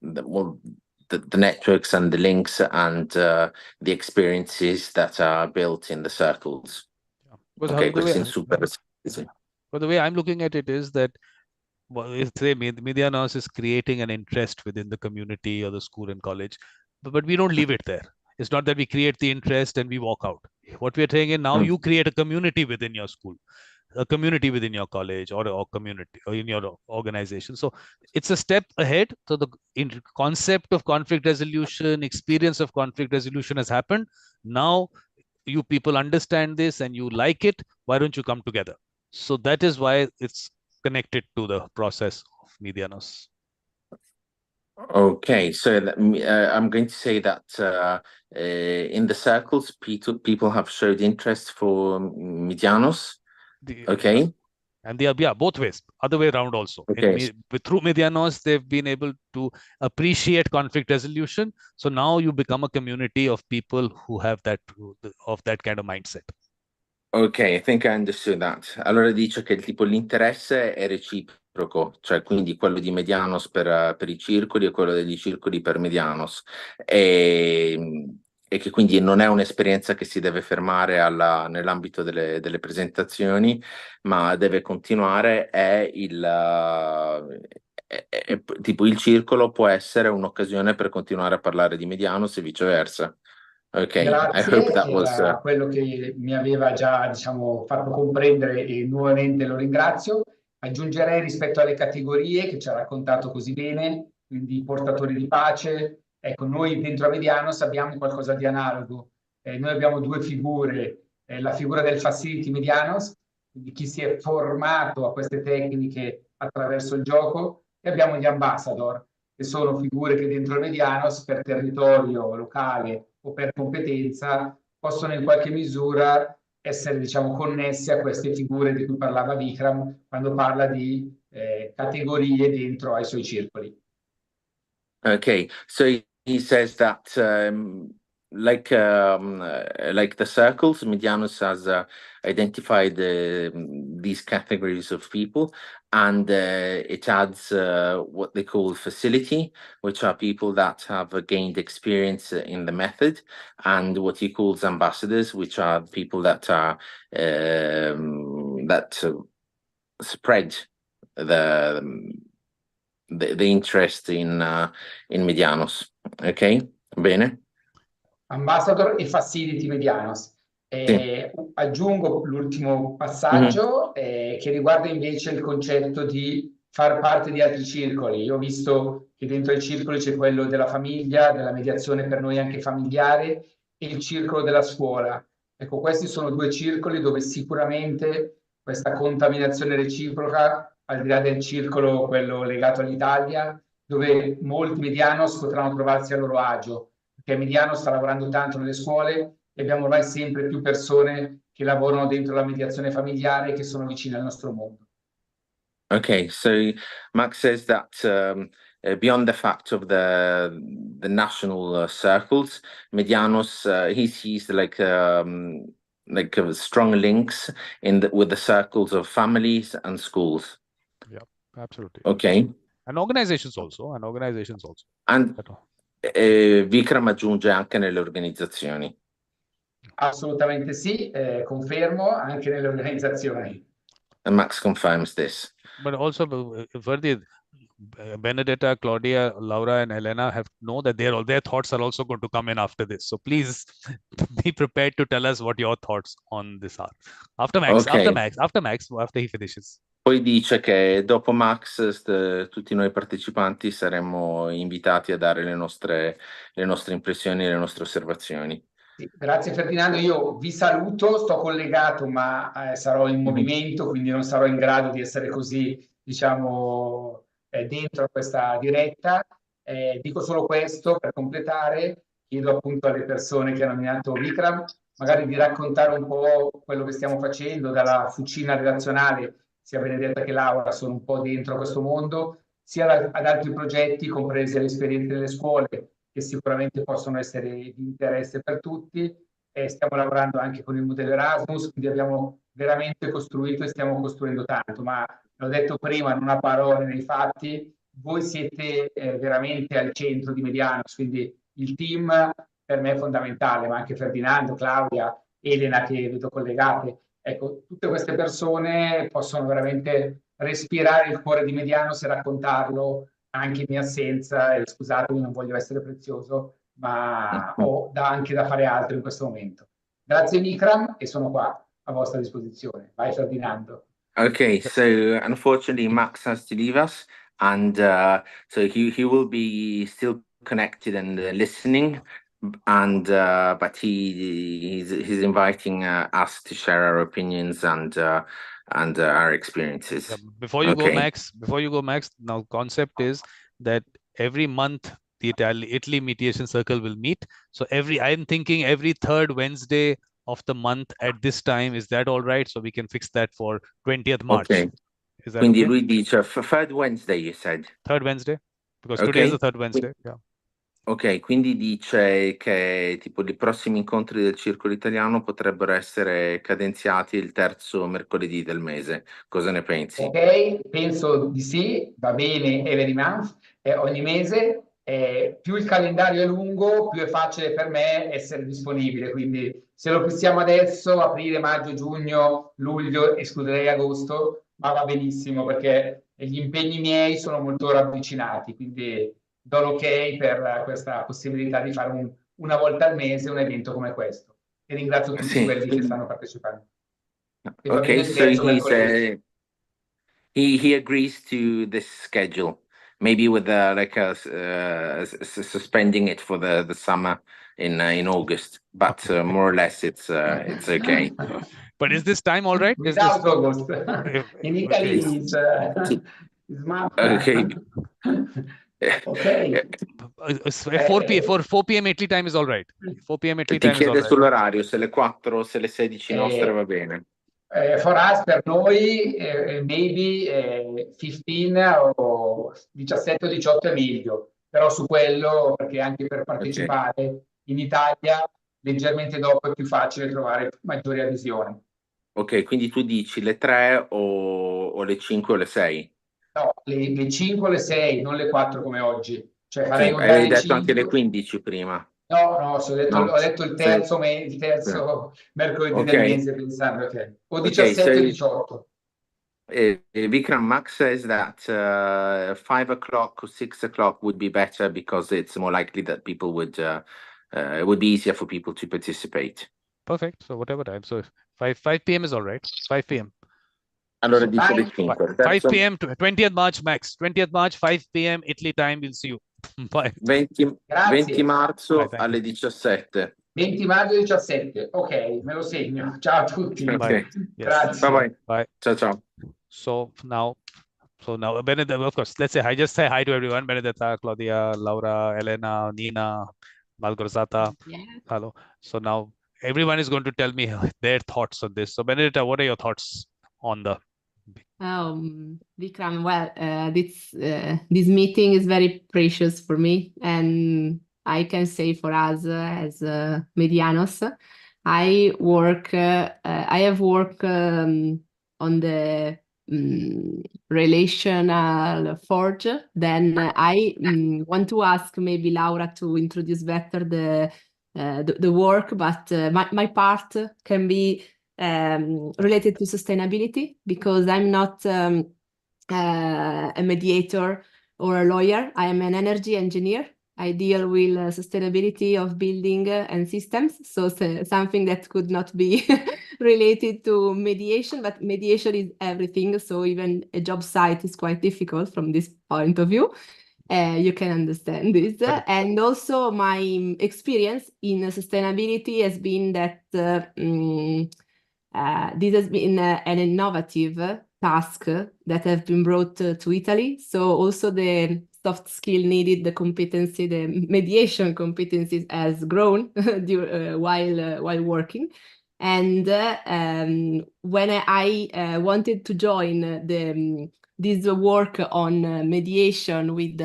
the networks and the links and the experiences that are built in the circles. But Okay, the questo in way, super. Sì. but the way I'm looking at it is that, well, say Medianos is creating an interest within the community or the school and college, but we don't leave it there. It's not that we create the interest and we walk out. What we're saying is now you create a community within your school, a community within your college or community or in your organization. So it's a step ahead. So the concept of conflict resolution, experience of conflict resolution has happened. Now you people understand this and you like it. Why don't you come together? So that is why it's connected to the process of Medianos. Okay, so I'm going to say that in the circles, people have showed interest for Medianos. Okay. And they are both ways, other way around also. Okay. Through Medianos, they've been able to appreciate conflict resolution. So now you become a community of people who have that kind of mindset. Ok, I think I understood that. Allora dice che l'interesse è reciproco, cioè quindi quello di Medianos per i circoli e quello degli circoli per Medianos, e che quindi non è un'esperienza che si deve fermare nell'ambito delle presentazioni, ma deve continuare. Tipo il circolo può essere un'occasione per continuare a parlare di Medianos e viceversa. Ok, I hope that was Grazie a quello che mi aveva già, diciamo, fatto comprendere, e nuovamente lo ringrazio. Aggiungerei rispetto alle categorie che ci ha raccontato così bene, quindi portatori di pace. Ecco, noi dentro a Medianos abbiamo qualcosa di analogo. Noi abbiamo due figure, la figura del facility Medianos, di chi si è formato a queste tecniche attraverso il gioco, e abbiamo gli ambassador, che sono figure che dentro Medianos, per territorio locale o per competenza, possono in qualche misura essere, diciamo, connesse a queste figure di cui parlava Vikram quando parla di categorie dentro ai suoi circoli. Okay, so he says that like the circles, Medianos has identified these categories of people, and it adds what they call facility, which are people that have gained experience in the method, and what he calls ambassadors, which are people that are spread the interest in Medianos. Ok, bene. Ambassador e Facility Medianos. Sì. Aggiungo l'ultimo Mhm. passaggio che riguarda invece il concetto di far parte di altri circoli. Io ho visto che dentro ai circoli c'è quello della famiglia, della mediazione per noi anche familiare, e il circolo della scuola. Ecco, questi sono due circoli dove sicuramente questa contaminazione reciproca, al di là del circolo, quello legato all'Italia, dove molti medianos potranno trovarsi a loro agio, perché Mediano sta lavorando tanto nelle scuole e abbiamo ormai sempre più persone che lavorano dentro la mediazione familiare e che sono vicine al nostro mondo. Okay, so Max says that beyond the fact of the national circles, Medianos, he sees like strong links with the circles of families and schools. Yeah, absolutely. Okay, And organizations also. and Vikram aggiunge anche nelle organizzazioni. Assolutamente sì, confermo, anche nelle organizzazioni. And Max confirms this. But also, Verdi, Benedetta, Claudia, Laura, and Elena know that their thoughts are also going to come in after this. So please be prepared to tell us what your thoughts on this are. After Max, Okay. after he finishes. Poi dice che dopo Max, tutti noi partecipanti saremmo invitati a dare le nostre impressioni e le nostre osservazioni. Sì, grazie Ferdinando, io vi saluto, sto collegato ma sarò in movimento, quindi non sarò in grado di essere così, diciamo, dentro questa diretta. Dico solo questo per completare, chiedo appunto alle persone che hanno nominato Vikram, magari di raccontare un po' quello che stiamo facendo, dalla fucina relazionale, sia Benedetta che Laura sono un po' dentro questo mondo, sia ad altri progetti, comprese le esperienze delle scuole, che sicuramente possono essere di interesse per tutti. Stiamo lavorando anche con il modello Erasmus, quindi abbiamo veramente costruito e stiamo costruendo tanto, ma l'ho detto prima, non a parole, nei fatti, voi siete veramente al centro di Medianos, quindi il team per me è fondamentale, ma anche Ferdinando, Claudia, Elena che vedo collegate. Ecco, tutte queste persone possono veramente respirare il cuore di Medianos e raccontarlo anche in mia assenza, e scusatemi, non voglio essere prezioso, ma ho anche da fare altro in questo momento. Grazie Vikram e sono qua a vostra disposizione. Vai Ferdinando. Okay, so unfortunately Max has to leave us, and so he will be still connected and listening, and but he's inviting us to share our opinions and our experiences. Yeah, before you Okay. go, Max, now concept is that every month the Italy Mediation Circle will meet. So I'm thinking every third Wednesday of the month at this time. Is that all right? So we can fix that for 20th March. Okay. Is that Quindi okay? lui dice third Wednesday, you said? Third Wednesday, because Okay. today is the third Wednesday. Yeah. Ok, quindi dice che tipo i prossimi incontri del Circolo Italiano potrebbero essere cadenziati il terzo mercoledì del mese. Cosa ne pensi? Ok, penso di sì, va bene, every month, ogni mese. Più il calendario è lungo, più è facile per me essere disponibile. Quindi se lo fissiamo adesso, aprile, maggio, giugno, luglio, escluderei agosto, ma va benissimo perché gli impegni miei sono molto ravvicinati. Quindi do l'ok per questa possibilità di fare una volta al mese un evento come questo. E ringrazio tutti Sì. quelli che stanno partecipando. E va Ok, bene il so terzo mercoledì. he agrees to this schedule, maybe with suspending it for the summer in August, but more or less it's okay. But is this time all right? Without August. In Italy, it's March. Okay. Ok. 4 p.m. Italy time is all right. 4 p.m. Italy Ti time is all chiede right. sull'orario, se le 4 o se le 16 nostre va bene. For us, per noi, maybe 15 o 17 o 18 è meglio, però su quello, perché anche per partecipare in Italia, leggermente dopo è più facile trovare maggiori adesioni. Ok, quindi tu dici le 3 o le 5 o le 6? No, le 5 o le 6, non le 4 come oggi. Cioè farei Sì, un hai dalle detto anche 5. le 15 prima. No, ho No. detto il terzo, mercoledì del Okay. mese, pensando che o Okay, 17 o so 18. Vikram, Max says that 5 o'clock or 6 o'clock would be better because it's more likely that people would it would be easier for people to participate. Perfect. So whatever time. So 5 p.m. is all right. 5 p.m. Allora So, dice le 5 5. p.m. 20th March, Max. 20th March, 5 p.m. Italy time. We'll see you. Bye. 20 Grazie. marzo Bye, thank alle you. 17. 20 maggio 17. Ok, me lo segno. Ciao a tutti. Ok. Bye. Yes. Grazie. Bye bye. Bye. Ciao ciao. So now, Benedetta, of course, let's say I just say hi to everyone. Benedetta, Claudia, Laura, Elena, Nina, Malgorzata. Yeah. Hello. So now everyone is going to tell me their thoughts on this. So Benedetta, what are your thoughts on the Vikram, well, this meeting is very precious for me, and I can say for us as Medianos, I have worked on the relational forge. Then I want to ask maybe Laura to introduce better the work, but my part can be related to sustainability, because I'm not a mediator or a lawyer. I am an energy engineer. I deal with sustainability of building and systems, so something that could not be related to mediation, but mediation is everything. So even a job site is quite difficult from this point of view. You can understand this. Correct. And also my experience in sustainability has been that this has been an innovative task that have been brought to Italy. So also the soft skill needed, the competency, the mediation competencies has grown while working. And when I wanted to join this work on mediation with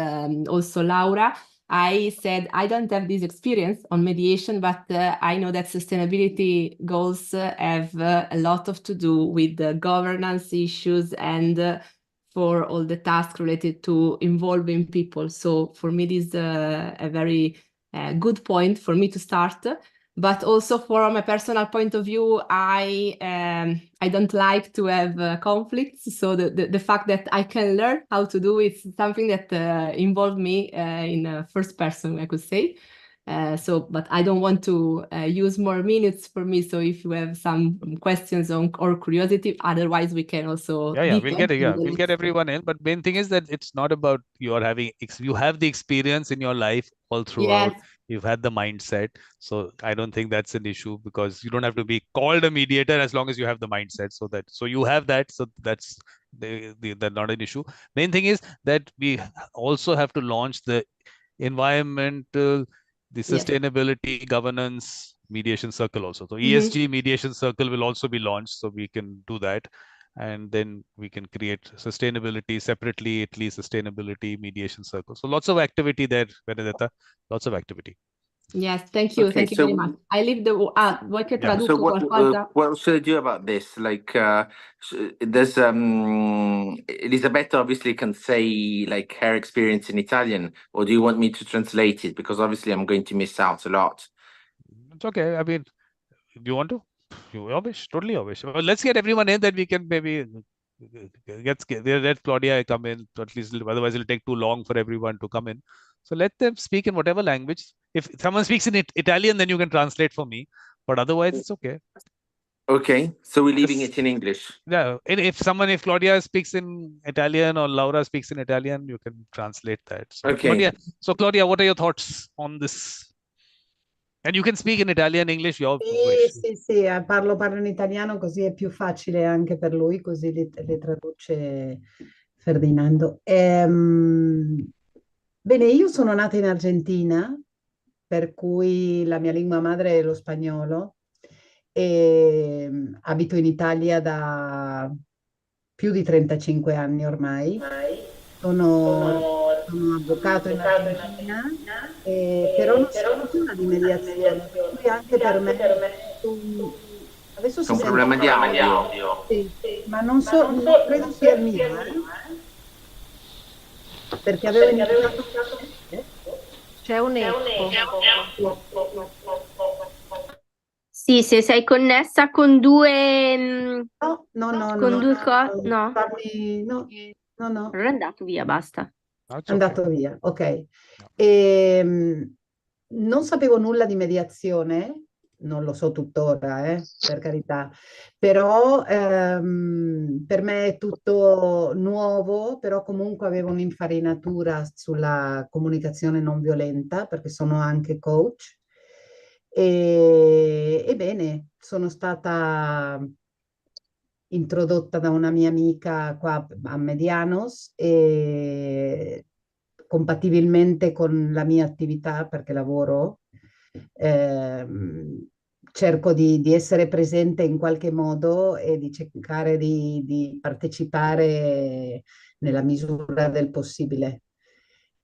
also Laura, I said, I don't have this experience on mediation, but I know that sustainability goals have a lot to do with the governance issues and for all the tasks related to involving people. So for me, this is a very good point for me to start. But also from a personal point of view, I don't like to have conflicts. So the fact that I can learn how to do it is something that involved me in first person, I could say. But I don't want to use more minutes for me. So if you have some questions or curiosity, otherwise we can also we'll get everyone in. But main thing is that it's not about you have the experience in your life all throughout. Yes. You've had the mindset. So I don't think that's an issue, because you don't have to be called a mediator as long as you have the mindset. So you have that. So that's not an issue. Main thing is that we also have to launch the environmental, the sustainability governance mediation circle also. So ESG mediation circle will also be launched, so we can do that. And then we can create sustainability separately, Italy sustainability mediation circle. So lots of activity there, Benedetta, lots of activity. Yes, thank you. Okay, Thank you very much. I leave the vuoi che traduco So qualcosa? what should I do about this? Like, there's Elisabetta obviously can say like her experience in Italian, or do you want me to translate it? Because obviously I'm going to miss out a lot. It's okay. I mean, do you want to? Your wish, totally your wish. Well, let's get everyone in, that we can maybe let Claudia come in. At least, otherwise it'll take too long for everyone to come in. So let them speak in whatever language. If someone speaks in Italian, then you can translate for me. But otherwise, it's okay. Okay, so we're leaving it in English. Yeah, if Claudia speaks in Italian or Laura speaks in Italian, you can translate that. So, Okay. Claudia, what are your thoughts on this? And you can speak in Italian, English, your wish. Sì, parlo in italiano, così è più facile anche per lui, così le traduce Ferdinando. Bene, io sono nata in Argentina, per cui la mia lingua madre è lo spagnolo, e abito in Italia da più di 35 anni ormai. Sono avvocato in Argentina, però non sono più una di mediazione, per cui anche per me adesso C'è un problema di audio. Sì, ma non credo sia il mio, perché avevo iniziato. C'è un eco. Sì, se sei connessa con due... No, con due cose... No, no. allora è andato via, basta. No, it's È okay. andato via, ok. No. Non sapevo nulla di mediazione, non lo so tuttora, per carità, però per me è tutto nuovo, però comunque avevo un'infarinatura sulla comunicazione non violenta, perché sono anche coach. Ebbene, sono stata introdotta da una mia amica qua a Medianos e compatibilmente con la mia attività, perché lavoro, cerco di essere presente in qualche modo e di cercare di partecipare nella misura del possibile.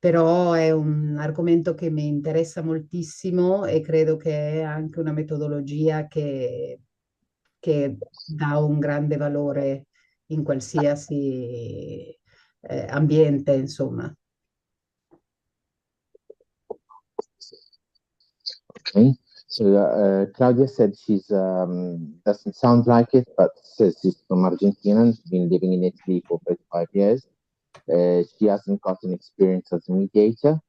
Però è un argomento che mi interessa moltissimo e credo che è anche una metodologia che dà un grande valore in qualsiasi ambiente, insomma. Okay, so Claudia said she's doesn't sound like it, but says she's from Argentina and she's been living in Italy for 35 years. She hasn't got an experience as a mediator,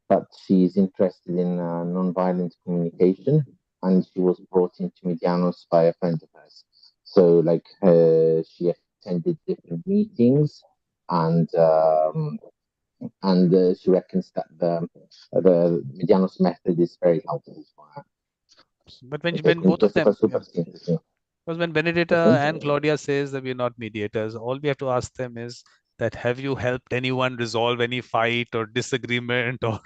but she's interested in nonviolent communication, and she was brought into Medianos by a friend of hers. So, like, she attended different meetings, and she reckons that the Medianos method is very helpful for her. But when both of them, Because when Benedetta and Claudia says that we're not mediators, all we have to ask them is that have you helped anyone resolve any fight or disagreement or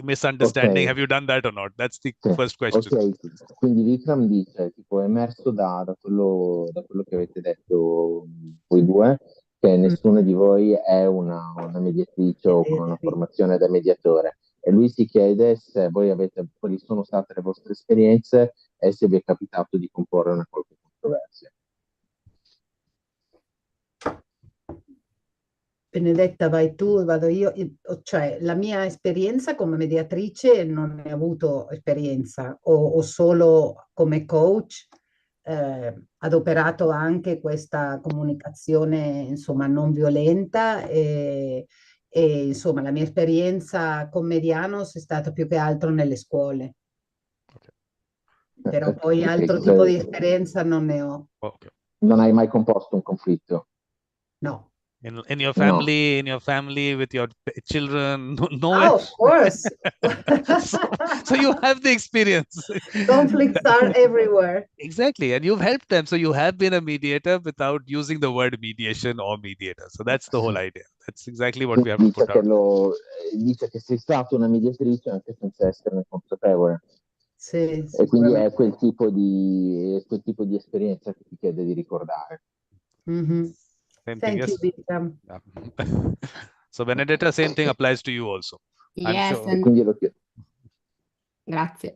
misunderstanding? Ok. Have you done that or not? That's the Sì, first question. ok, quindi Vikram dice, tipo, è emerso da quello che avete detto voi due, che nessuna di voi è una mediatrice o con una formazione da mediatore. E lui si chiede se voi quali sono state le vostre esperienze e se vi è capitato di comporre una qualche controversia. Benedetta, vai tu, vado io. Cioè, la mia esperienza come mediatrice non ne ho avuto esperienza, ho solo come coach adoperato anche questa comunicazione, insomma, non violenta e insomma, la mia esperienza con Medianos è stata più che altro nelle scuole. Però poi altro tipo di esperienza non ne ho. Okay. Non hai mai composto un conflitto? No. In your family, with your children, Oh, of course. so you have the experience. Conflicts are everywhere. Exactly, and you've helped them. So you have been a mediator without using the word mediation or mediator. So that's the whole idea. That's exactly what we have to put out. Dice che sei stata una mediatrice anche senza esserne consapevole. Sì, e quindi è quel tipo di esperienza che ti chiede di ricordare. Mm-hmm. Thank you, Vikram. So Benedetta, same thing applies to you also. Yes, sure. and Quindi lo chiedo. grazie.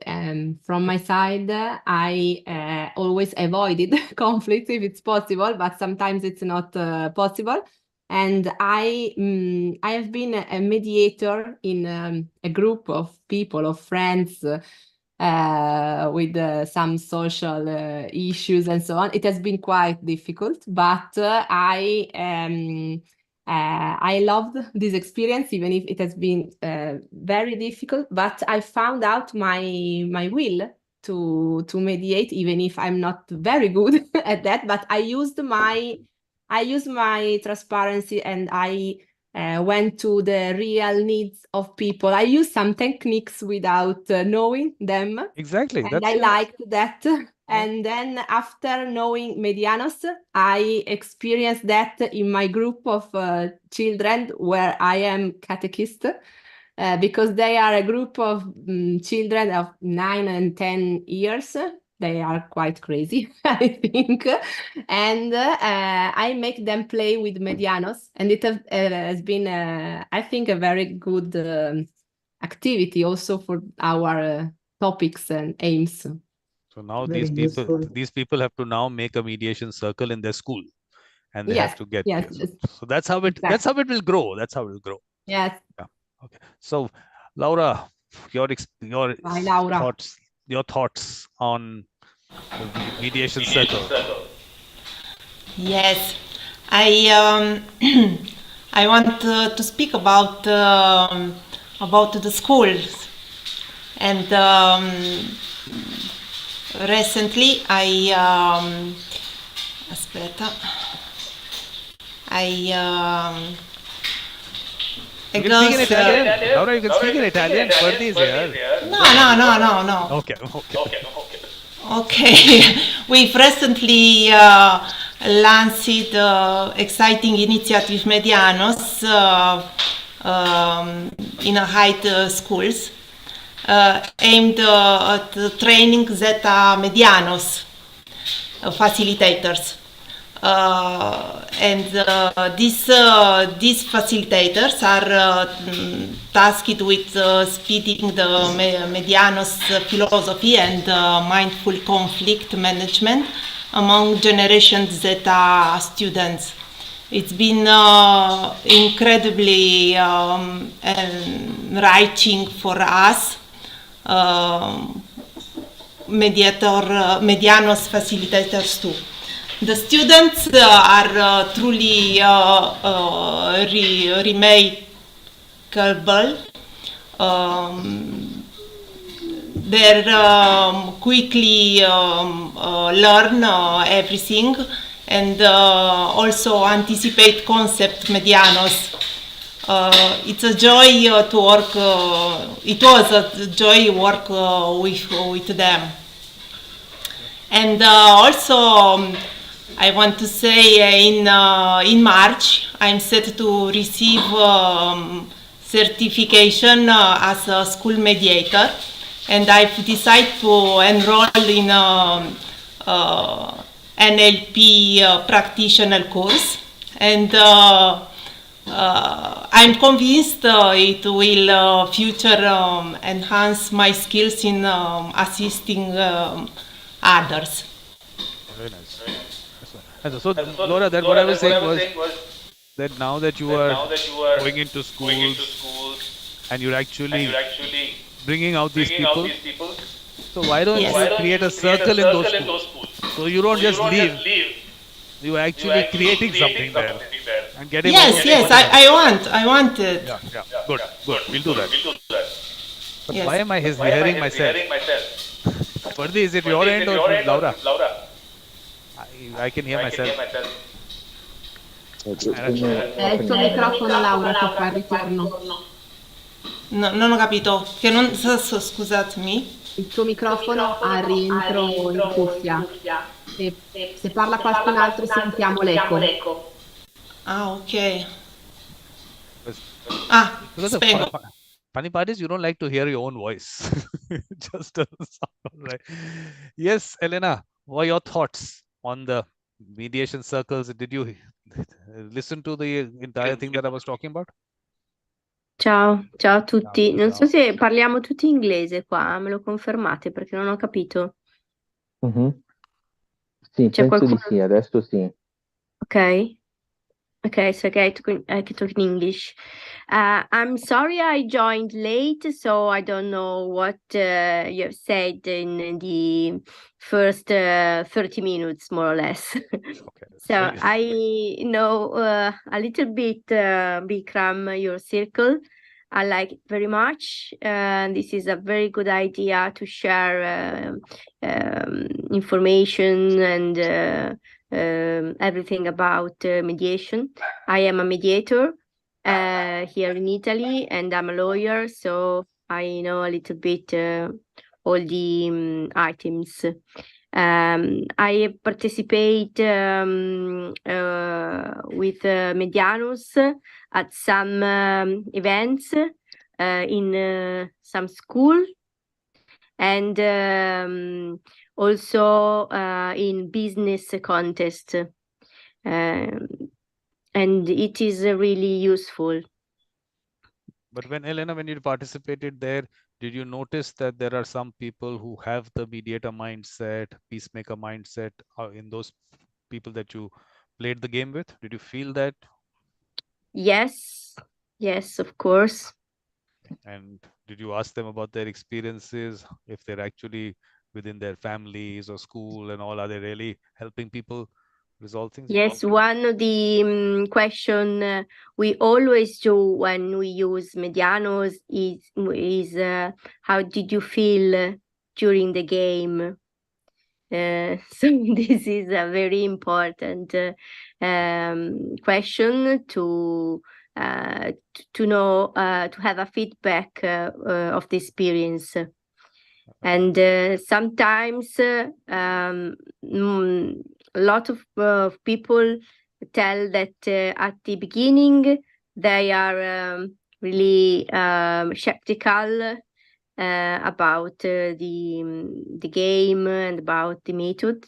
From my side, I always avoided conflict if it's possible, but sometimes it's not possible. And I have been a mediator in a group of people, of friends, with some social issues and so on. It has been quite difficult, but I loved this experience, even if it has been very difficult. But I found out my will to mediate, even if I'm not very good at that. But I used my transparency, and I went to the real needs of people. I used some techniques without knowing them. Exactly. And I liked that. And then after knowing Medianos, I experienced that in my group of children where I am catechist, because they are a group of children of 9 and 10 years. They are quite crazy, I think. And I make them play with Medianos. And it has been, I think, a very good activity also for our topics and aims. So now Very useful. these people have to now make a mediation circle in their school, and they have to get yes. So that's how it will grow. That's how it will grow. Yes. Yeah. Okay. So Laura, your Bye, Laura. thoughts on the mediation circle. Yes, I I want to speak about the schools, and recently a You can speak in girls, Italian. Laura, you can speak in Italian. Ferdie is here. no. Okay. Okay, we've recently launched exciting initiative Medianos in high schools aimed at training Zeta Medianos facilitators. These facilitators are tasked with speeding the Medianos philosophy and mindful conflict management among Generation Zeta students. It's been incredibly enriching for us, Medianos facilitators too. The students are truly remarkable. They quickly learn everything and also anticipate concept Medianos. It's a joy to work. It was a joy work with them. And also, I want to say in March, I'm set to receive certification as a school mediator, and I've decided to enroll in NLP practitioner course, and I'm convinced it will future enhance my skills in assisting others. Very nice. And so, Laura, that what I was saying was that now that you are going into schools and you're actually bringing out these people, so why don't you create a circle in those schools? So you don't just leave, you are actually creating something there and getting. Yes, I want it. Yeah, good. We'll do that. But Yes. why am I hearing myself? Ferdie, is it your end or from Laura? I can hear myself. È il tuo microfono, Laura, che fa il ritorno. No, non ho capito. Che non scusatemi. Il tuo microfono ha rientro in cuffia. Se parla qualcun altro sentiamo l'eco. Ah, ok. Because Spengo. the funny part is you don't like to hear your own voice. It just doesn't sound right. Yes, Elena, what are your thoughts on the mediation circles? Did you listen to the entire thing that I was talking about? Ciao a tutti. Non so Ciao. se parliamo tutti inglese qua, me lo confermate perché non ho capito. Sì, C'è penso di qualcuno? sì, adesso sì. Okay. Okay, so I can talk in English. I'm sorry I joined late, so I don't know what you have said in the first 30 minutes, more or less. Okay. So I know a little bit, Vikram, your circle. I like it very much. This is a very good idea to share information and everything about mediation. I am a mediator here in Italy, and I'm a lawyer, so I know a little bit all the items. I participate with Medianos at some events in some school, and also in business contest, and it is really useful. But when Elena, when you participated there, did you notice that there are some people who have the mediator mindset, peacemaker mindset in those people that you played the game with? Did you feel that? Yes, of course. And did you ask them about their experiences, if they're actually within their families or school and all? Are they really helping people resolve things? Yes, one of the question we always do when we use Medianos is how did you feel during the game? So this is a very important question to know, to have a feedback of the experience. And sometimes a lot of people tell that at the beginning they are really skeptical about the game and about the method,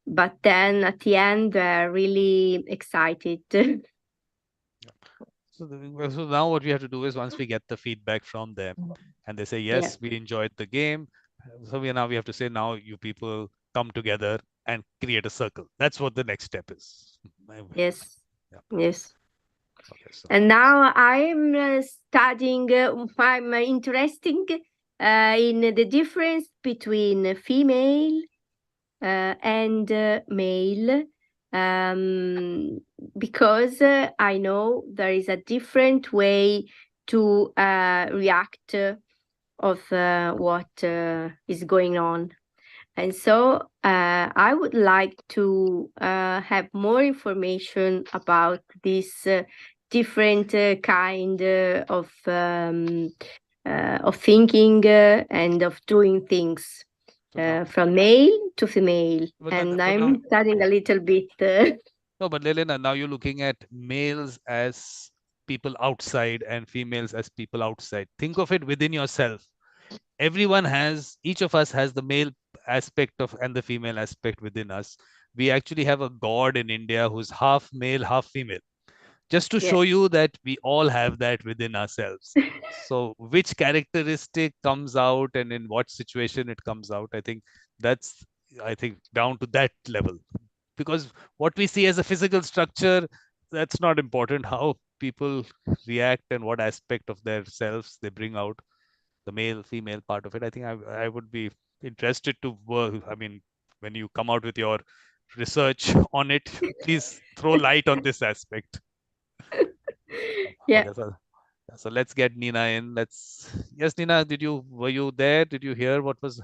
but then at the end they're really excited. So now what we have to do is, once we get the feedback from them and they say, yes, we enjoyed the game. So we have to say, now you people come together and create a circle. That's what the next step is. Yes. Yeah. Yes. Okay, so. And now I'm studying, I'm interested in the difference between female and male, because I know there is a different way to react of what is going on. And so I would like to have more information about this different kind of thinking and of doing things. From male to female, and I'm studying a little bit. No, but Lelena, now you're looking at males as people outside and females as people outside. Think of it within yourself. Each of us has the male aspect and the female aspect within us. We actually have a god in India who's half male, half female. Just to show you that we all have that within ourselves. So which characteristic comes out and in what situation it comes out, I think that's down to that level. Because what we see as a physical structure, that's not important. How people react and what aspect of their selves they bring out, the male, female part of it. I think I would be interested to work. I mean, when you come out with your research on it, please throw light on this aspect. Yeah. Okay, so let's get Nina in. Yes, Nina, were you there? Did you hear what was?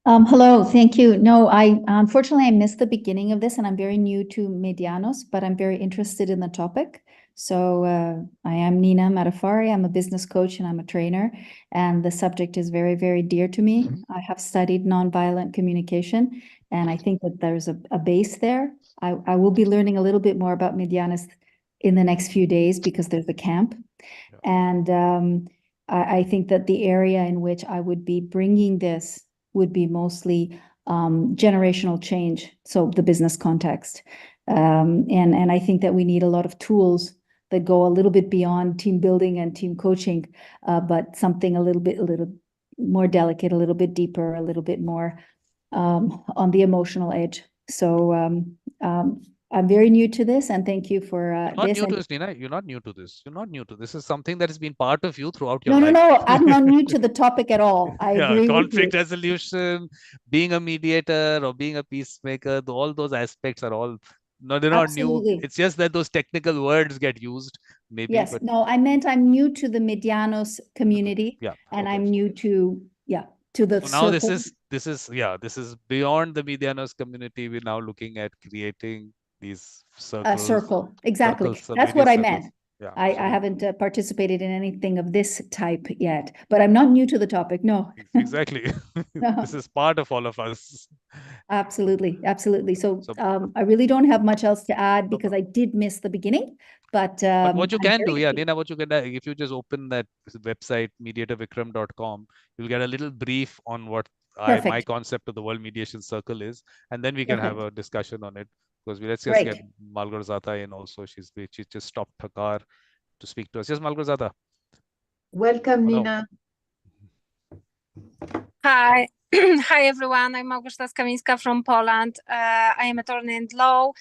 Hello, thank you. No, unfortunately I missed the beginning of this, and I'm very new to Medianos, but I'm very interested in the topic. So I am Nina Matafari. I'm a business coach and I'm a trainer, and the subject is very, very dear to me. I have studied nonviolent communication, and I think that there's a base there. I will be learning a little bit more about Medianos in the next few days because there's a camp. And I think that the area in which I would be bringing this would be mostly generational change, so the business context. And I think that we need a lot of tools that go a little bit beyond team building and team coaching, but something a little more delicate, a little bit deeper, a little bit more on the emotional edge. So I'm very new to this, and thank you for You're not new to this, Nina. You're not new to this. You're not new to this. This is something that has been part of you throughout your life. No, I'm not new to the topic at all. I agree conflict resolution, being a mediator or being a peacemaker, all those aspects are all, no, they're not new. It's just that those technical words get used, maybe. Yes, but... no, I meant I'm new to the Medianos community, and I'm new to the so now circle. this is beyond the Medianos community. We're now looking at creating these circles. A circle, exactly. That's what I meant. Yeah, I haven't participated in anything of this type yet, but I'm not new to the topic. No. Exactly. This is part of all of us. Absolutely. So I really don't have much else to add because I did miss the beginning. But what you can do, Nina, what you can do, if you just open that website, mediatorvikram.com, you'll get a little brief on what my concept of the World Mediation Circle is, and then we can have a discussion on it. Because let's just get Malgorzata in also. She just stopped her car to speak to us. Yes, Malgorzata. Welcome, Nina. Hi. Hi, everyone. I'm Małgorzata Skamińska from Poland. I am attorney in law,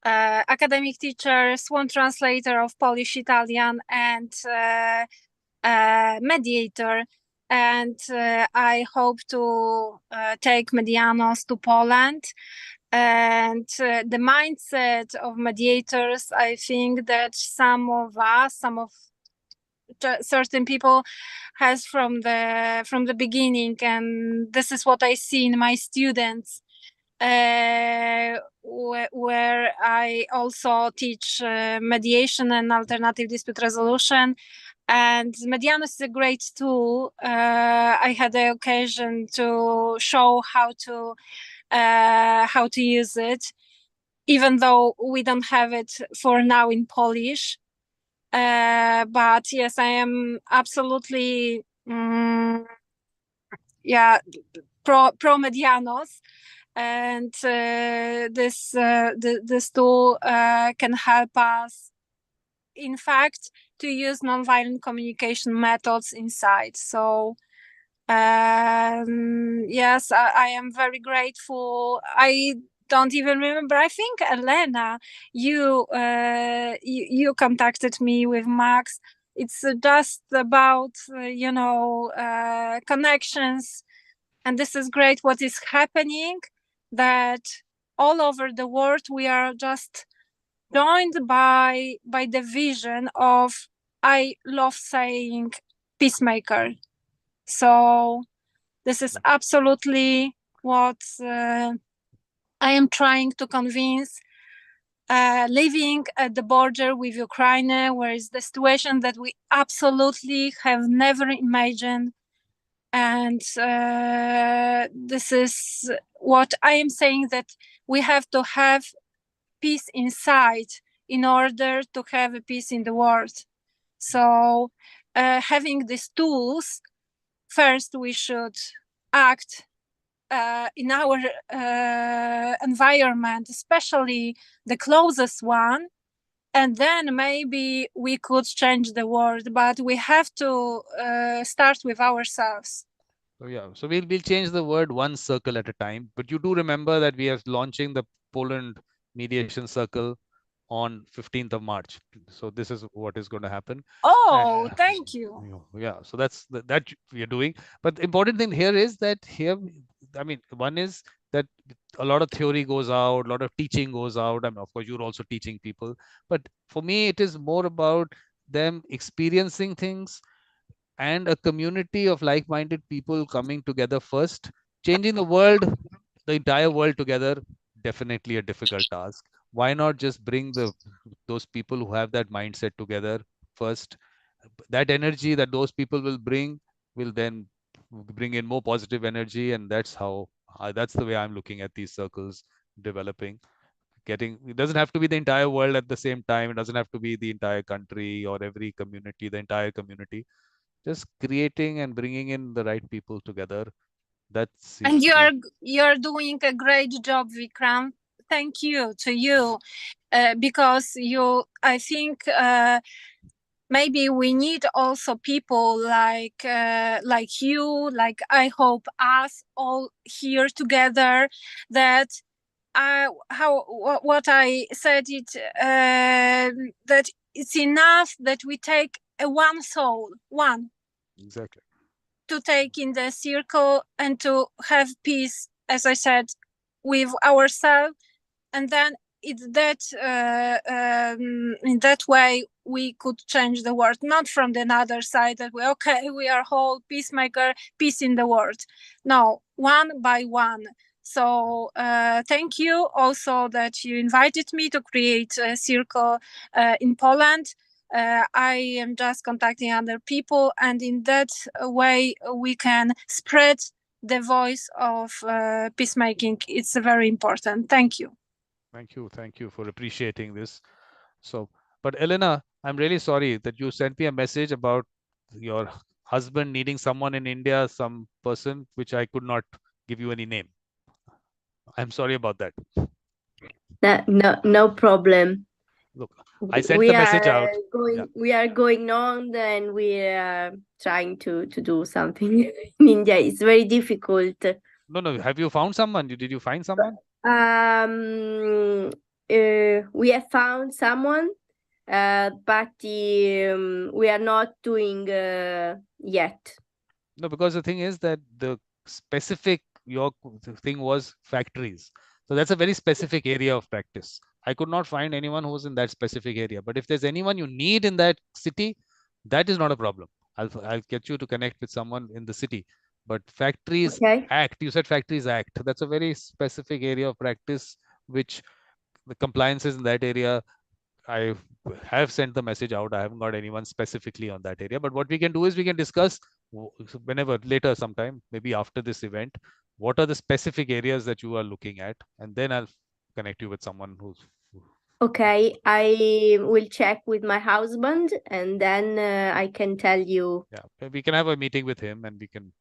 academic teacher, sworn translator of Polish, Italian, and mediator. and I hope to take Medianos to Poland. And the mindset of mediators, I think that some of certain people has from the beginning, and this is what I see in my students, where I also teach mediation and alternative dispute resolution. And Medianos is a great tool. I had the occasion to show how to use it, even though we don't have it for now in Polish. But yes, I am absolutely pro Medianos, and this tool can help us, in fact, to use nonviolent communication methods inside. So yes, I am very grateful. I don't even remember. I think Elena, you contacted me with Max. It's just about connections, and this is great. What is happening? That all over the world we are just joined by the vision of, I love saying, peacemaker. So this is absolutely what I am trying to convince. Living at the border with Ukraine, where is the situation that we absolutely have never imagined. And this is what I am saying, that we have to have peace inside in order to have a peace in the world. So having these tools, first we should act in our environment, especially the closest one, and then maybe we could change the world, but we have to start with ourselves. So yeah, so we'll change the word one circle at a time. But you do remember that we are launching the Poland Mediation Circle on 15th of March. So this is what is going to happen. Oh, thank you. Yeah, so that's that we are doing. But the important thing here is that I mean, one is that a lot of theory goes out, a lot of teaching goes out. I mean, of course, you're also teaching people. But for me, it is more about them experiencing things and a community of like-minded people coming together first. Changing the world, the entire world together, definitely a difficult task. Why not just bring those people who have that mindset together first? That energy that those people will bring will then bring in more positive energy, and that's how that's the way I'm looking at these circles developing. It doesn't have to be the entire world at the same time. It doesn't have to be the entire country or every community, the entire community. Just creating and bringing in the right people together. And you're doing a great job, Vikram. Thank you to you, because I think maybe we need also people like you, like I hope us all here together. That what I said that it's enough that we take one soul, one. Exactly. To take in the circle and to have peace, as I said, with ourselves, and then in that way we could change the world, not from the other side that we are whole peacemaker, peace in the world. No, one by one. So thank you also that you invited me to create a circle in Poland. I am just contacting other people, and in that way we can spread the voice of peacemaking. It's very important. Thank you. Thank you for appreciating this. So, but Elena, I'm really sorry that you sent me a message about your husband needing someone in India, some person, which I could not give you any name. I'm sorry about that. No problem. Look, I sent the message out. We are going on, and we are trying to do something in India. It's very difficult. No. Have you found someone? Did you find someone? We have found someone, but we are not doing yet. No, because the thing is that the specific, your thing was factories. So that's a very specific area of practice. I could not find anyone who's in that specific area. But if there's anyone you need in that city, that is not a problem. I'll get you to connect with someone in the city. But Factories Okay. Act, you said Factories Act. That's a very specific area of practice, which the compliances in that area, I have sent the message out. I haven't got anyone specifically on that area. But what we can do is we can discuss whenever, later sometime, maybe after this event, what are the specific areas that you are looking at, and then I'll connect you with someone who's. Okay, I will check with my husband, and then I can tell you. Yeah, we can have a meeting with him, and we can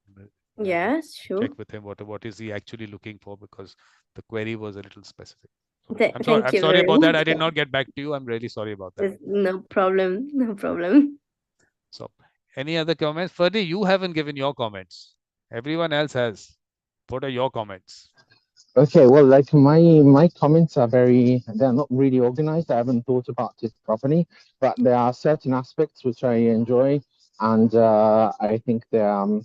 Yes, sure. check with him what is he actually looking for, because the query was a little specific. So I'm Thank you sorry very about that. I much. did not get back to you. I'm really sorry about that. No problem. No problem. So, any other comments? Ferdi, you haven't given your comments. Everyone else has. What are your comments? Okay, well, like my comments are they're not really organized. I haven't thought about it properly, but there are certain aspects which I enjoy, and I think they're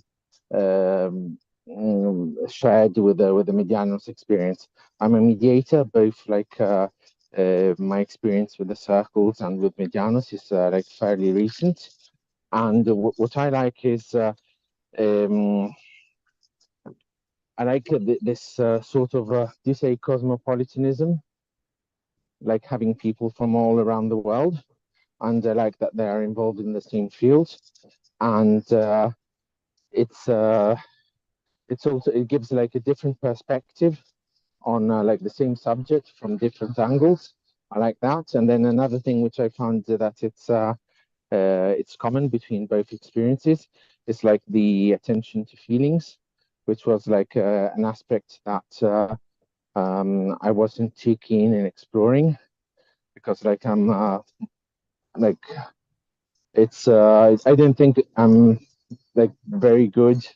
shared with the Medianos experience. I'm a mediator, both like my experience with the circles and with Medianos is like fairly recent, and what I like is I like this sort of, do you say cosmopolitanism? Like having people from all around the world, and I like that they are involved in the same field, and it's also, it gives like a different perspective on like the same subject from different angles. I like that. And then another thing which I found that it's common between both experiences is like the attention to feelings, which was like an aspect that I wasn't too keen in exploring, because like I'm like I don't think I'm like very good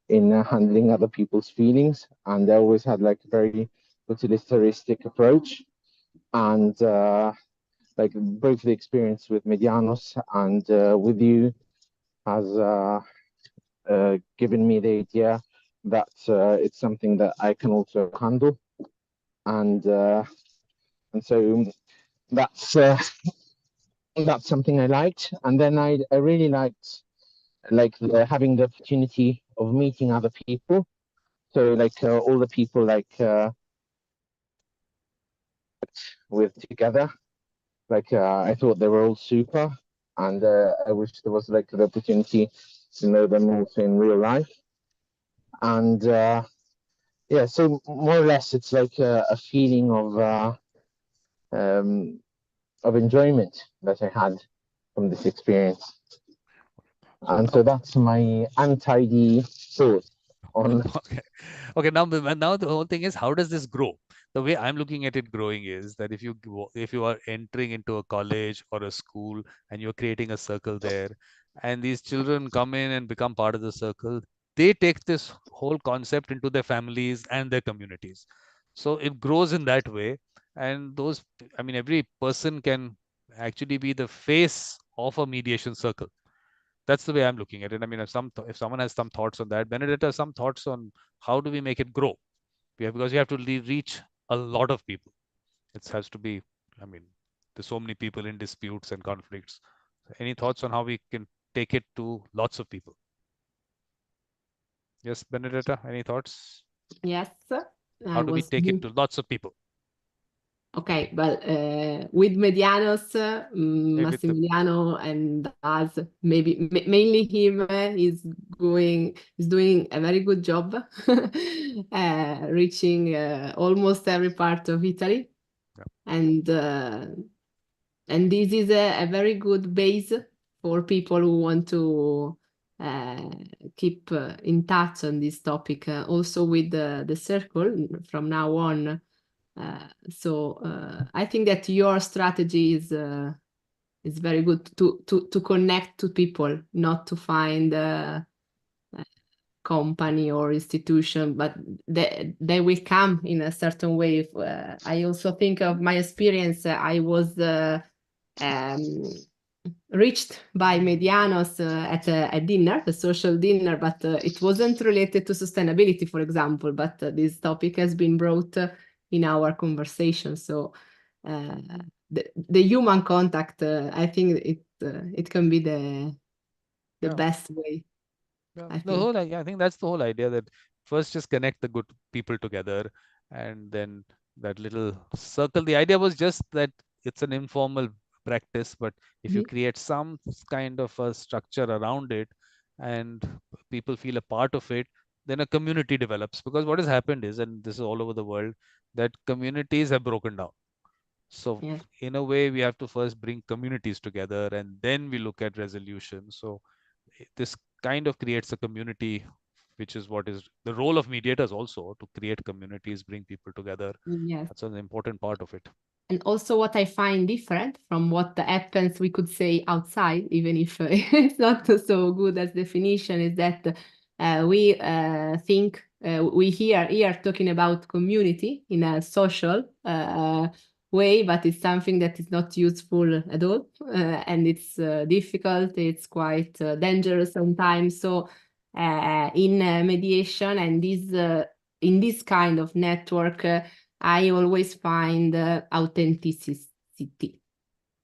in handling other people's feelings, and I always had like a very utilitaristic approach, and like both the experience with Medianos and with you has given me the idea that it's something that I can also handle, and so that's something I liked. And then I really liked like having the opportunity of meeting other people. So like all the people like with together, like I thought they were all super, and I wish there was like the opportunity to know them also in real life. And yeah, so more or less it's like a feeling of enjoyment that I had from this experience. And so that's my untidy thought on. Okay. Now the whole thing is, how does this grow? The way I'm looking at it growing is that if you are entering into a college or a school and you're creating a circle there, and these children come in and become part of the circle, they take this whole concept into their families and their communities. So it grows in that way. And every person can actually be the face of a mediation circle. That's the way I'm looking at it. I mean, if someone has some thoughts on that, Benedetta, some thoughts on how do we make it grow? Because you have to reach a lot of people. It has to be, there's so many people in disputes and conflicts. Any thoughts on how we can take it to lots of people? Yes, Benedetta, any thoughts? Yes. How do we take it to lots of people? Okay, well, with Medianos, Massimiliano and us, maybe mainly him, is doing a very good job, reaching almost every part of Italy, and this is a very good base for people who want to keep in touch on this topic, also with the circle from now on. So I think that your strategy is very good to connect to people, not to find a company or institution, but they will come in a certain way. I also think of my experience. I was reached by Medianos at a dinner, a social dinner, but it wasn't related to sustainability, for example, but this topic has been brought in our conversation. So the human contact, I think it can be the best way. I think that's the whole idea, that first just connect the good people together, and then that little circle. The idea was just that it's an informal practice, but if you create some kind of a structure around it and people feel a part of it, then a community develops. Because what has happened is, and this is all over the world, that communities have broken down. So in a way, we have to first bring communities together and then we look at resolution. So this kind of creates a community, which is what is the role of mediators also, to create communities, bring people together. Yes. That's an important part of it. And also what I find different from what happens, we could say, outside, even if it's not so good as definition, is that we think, we hear here talking about community in a social way, but it's something that is not useful at all. And it's difficult, it's quite dangerous sometimes. So in mediation and in this kind of network, I always find authenticity,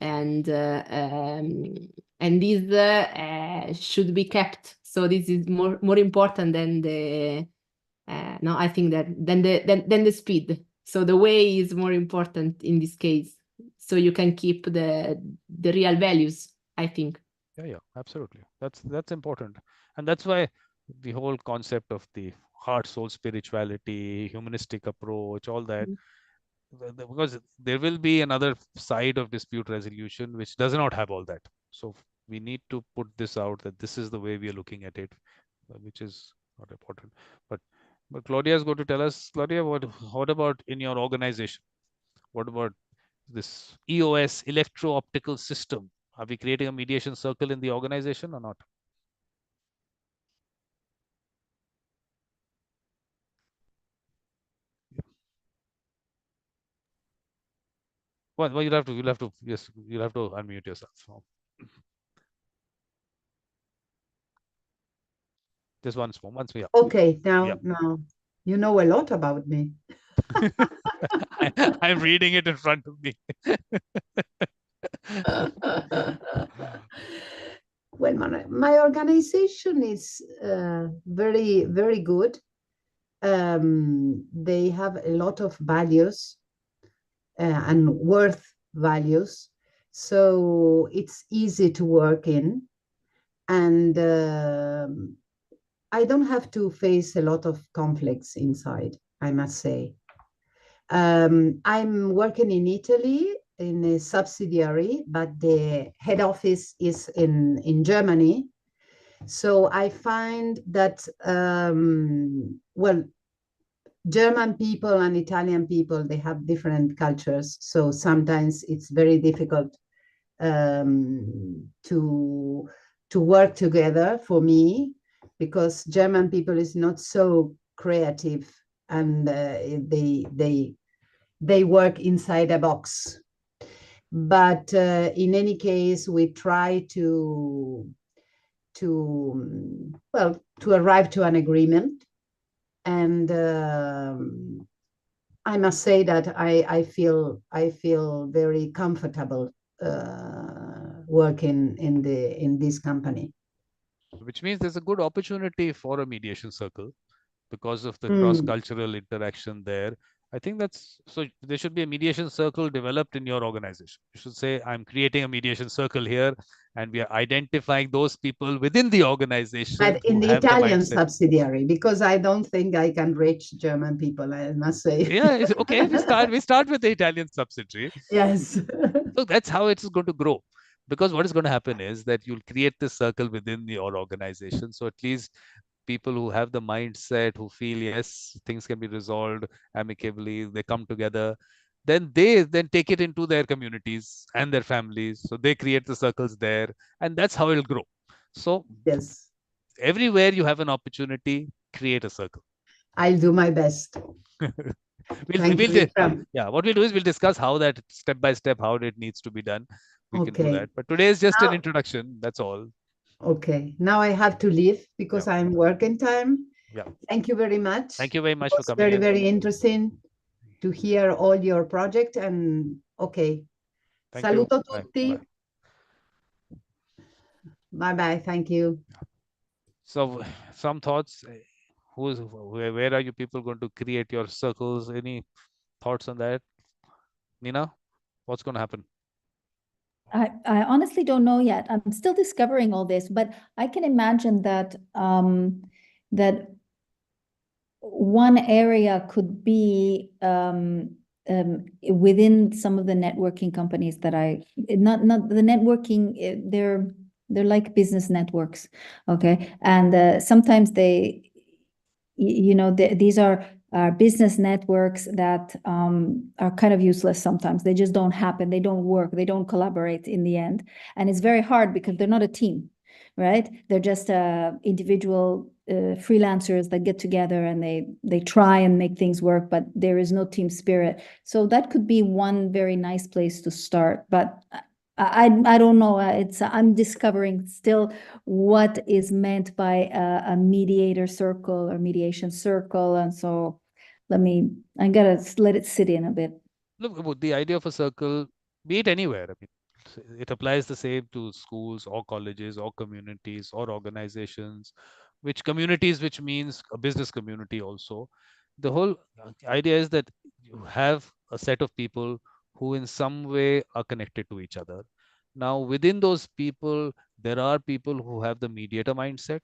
and this should be kept. So this is more important than the no, I think that than the speed. So the way is more important in this case. So you can keep the real values, I think. Yeah, absolutely. That's important, and that's why the whole concept of the heart, soul, spirituality, humanistic approach, all that, because there will be another side of dispute resolution which does not have all that. So we need to put this out, that this is the way we are looking at it, which is not important. But Claudia is going to tell us. Claudia, what about in your organization? What about this EOS, electro-optical system? Are we creating a mediation circle in the organization or not? Well, you'll have to unmute yourself. Just once more. Okay, now you know a lot about me. I'm reading it in front of me. Well, my organization is very, very good. They have a lot of values and worth values, so it's easy to work in, and I don't have to face a lot of conflicts inside, I must say. I'm working in Italy in a subsidiary, but the head office is in Germany. So I find that, well, German people and Italian people, they have different cultures. So sometimes it's very difficult to work together for me, because German people is not so creative, and they work inside a box. But in any case, we try to arrive to an agreement. And I must say that I feel very comfortable working in this company. Which means there's a good opportunity for a mediation circle because of the cross-cultural interaction there. I think so there should be a mediation circle developed in your organization. You should say, I'm creating a mediation circle here, and we are identifying those people within the organization. But in the Italian subsidiary, because I don't think I can reach German people, I must say. Yeah, it's okay. We start with the Italian subsidiary. Yes. So that's how it's going to grow. Because what is going to happen is that you'll create this circle within your organization. So at least people who have the mindset, who feel, yes, things can be resolved amicably, they come together, then they take it into their communities and their families. So they create the circles there, and that's how it'll grow. So yes, everywhere you have an opportunity, create a circle. I'll do my best. What we'll do is we'll discuss how that step by step, how it needs to be done. we can do Okay. that. But today is just an Now- introduction. That's all. Okay. Now I have to leave because Yeah. I'm working time. Yeah. Thank you very much. Thank you very much It for was coming very, in. very interesting to hear all your project and okay. Thank you. Saluto Bye. tutti. Bye. Bye bye. Thank you. So some thoughts. Where are you people going to create your circles? Any thoughts on that? Nina, what's going to happen? I honestly don't know yet. I'm still discovering all this, but I can imagine that that one area could be within some of the networking companies that not the networking, they're like business networks, okay? And sometimes they, these are business networks that are kind of useless sometimes. They just don't happen. They don't work. They don't collaborate in the end. And it's very hard because they're not a team, right? They're just individual freelancers that get together and they try and make things work, but there is no team spirit. So that could be one very nice place to start. But I don't know. I'm discovering still what is meant by a mediator circle or mediation circle, and so I gotta let it sit in a bit. Look, the idea of a circle, be it anywhere. I mean, it applies the same to schools or colleges or communities or organizations, which means a business community also. The whole idea is that you have a set of people who in some way are connected to each other. Now, within those people, there are people who have the mediator mindset,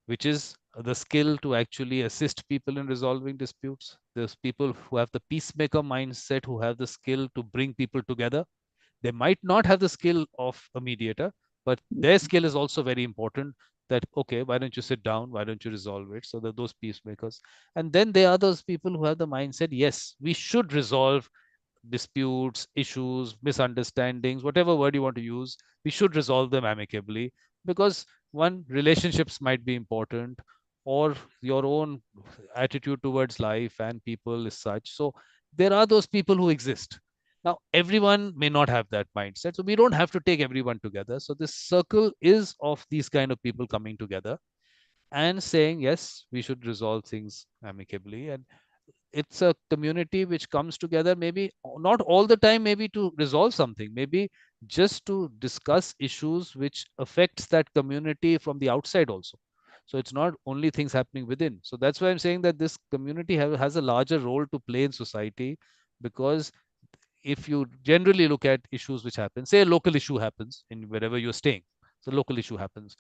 which is the skill to actually assist people in resolving disputes. There's people who have the peacemaker mindset, who have the skill to bring people together. They might not have the skill of a mediator, but their skill is also very important. That, okay, why don't you sit down? Why don't you resolve it? So that those peacemakers. And then there are those people who have the mindset, yes, we should resolve disputes, issues, misunderstandings, whatever word you want to use, we should resolve them amicably, because one, relationships might be important, or your own attitude towards life and people is such. So there are those people who exist. Now, everyone may not have that mindset, so we don't have to take everyone together. So this circle is of these kind of people coming together and saying, yes, we should resolve things amicably. And it's a community which comes together, maybe not all the time, maybe to resolve something, maybe just to discuss issues which affects that community from the outside also. So it's not only things happening within. So that's why I'm saying that this community has a larger role to play in society, because if you generally look at issues which happen, say a local issue happens in wherever you're staying, so local issue happens,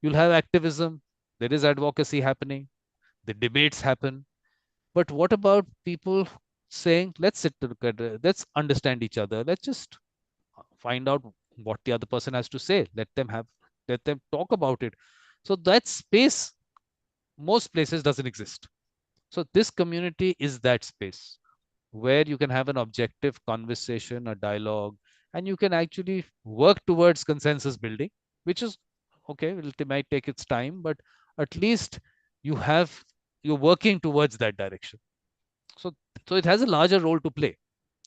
you'll have activism, there is advocacy happening, the debates happen. But what about people saying, let's sit together, let's understand each other, let's just find out what the other person has to say, let them talk about it. So that space, most places doesn't exist. So this community is that space where you can have an objective conversation, a dialogue, and you can actually work towards consensus building, which is okay. It might take its time, but at least you're working towards that direction. So it has a larger role to play.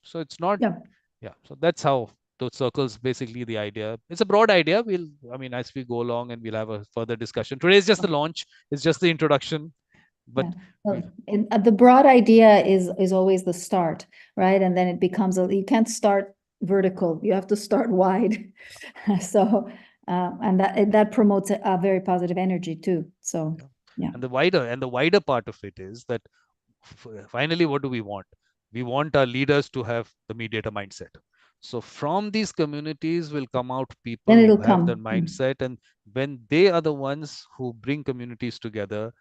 So it's not, yeah. So that's how those circles, basically the idea. It's a broad idea. As we go along and we'll have a further discussion. Today is just the launch. It's just the introduction. But the broad idea is always the start, right? And then it becomes you can't start vertical. You have to start wide. So and that promotes a very positive energy too. So yeah. And the wider part of it is that finally, what do we want? We want our leaders to have the mediator mindset. So from these communities will come out people who have that mindset, and when they are the ones who bring communities together,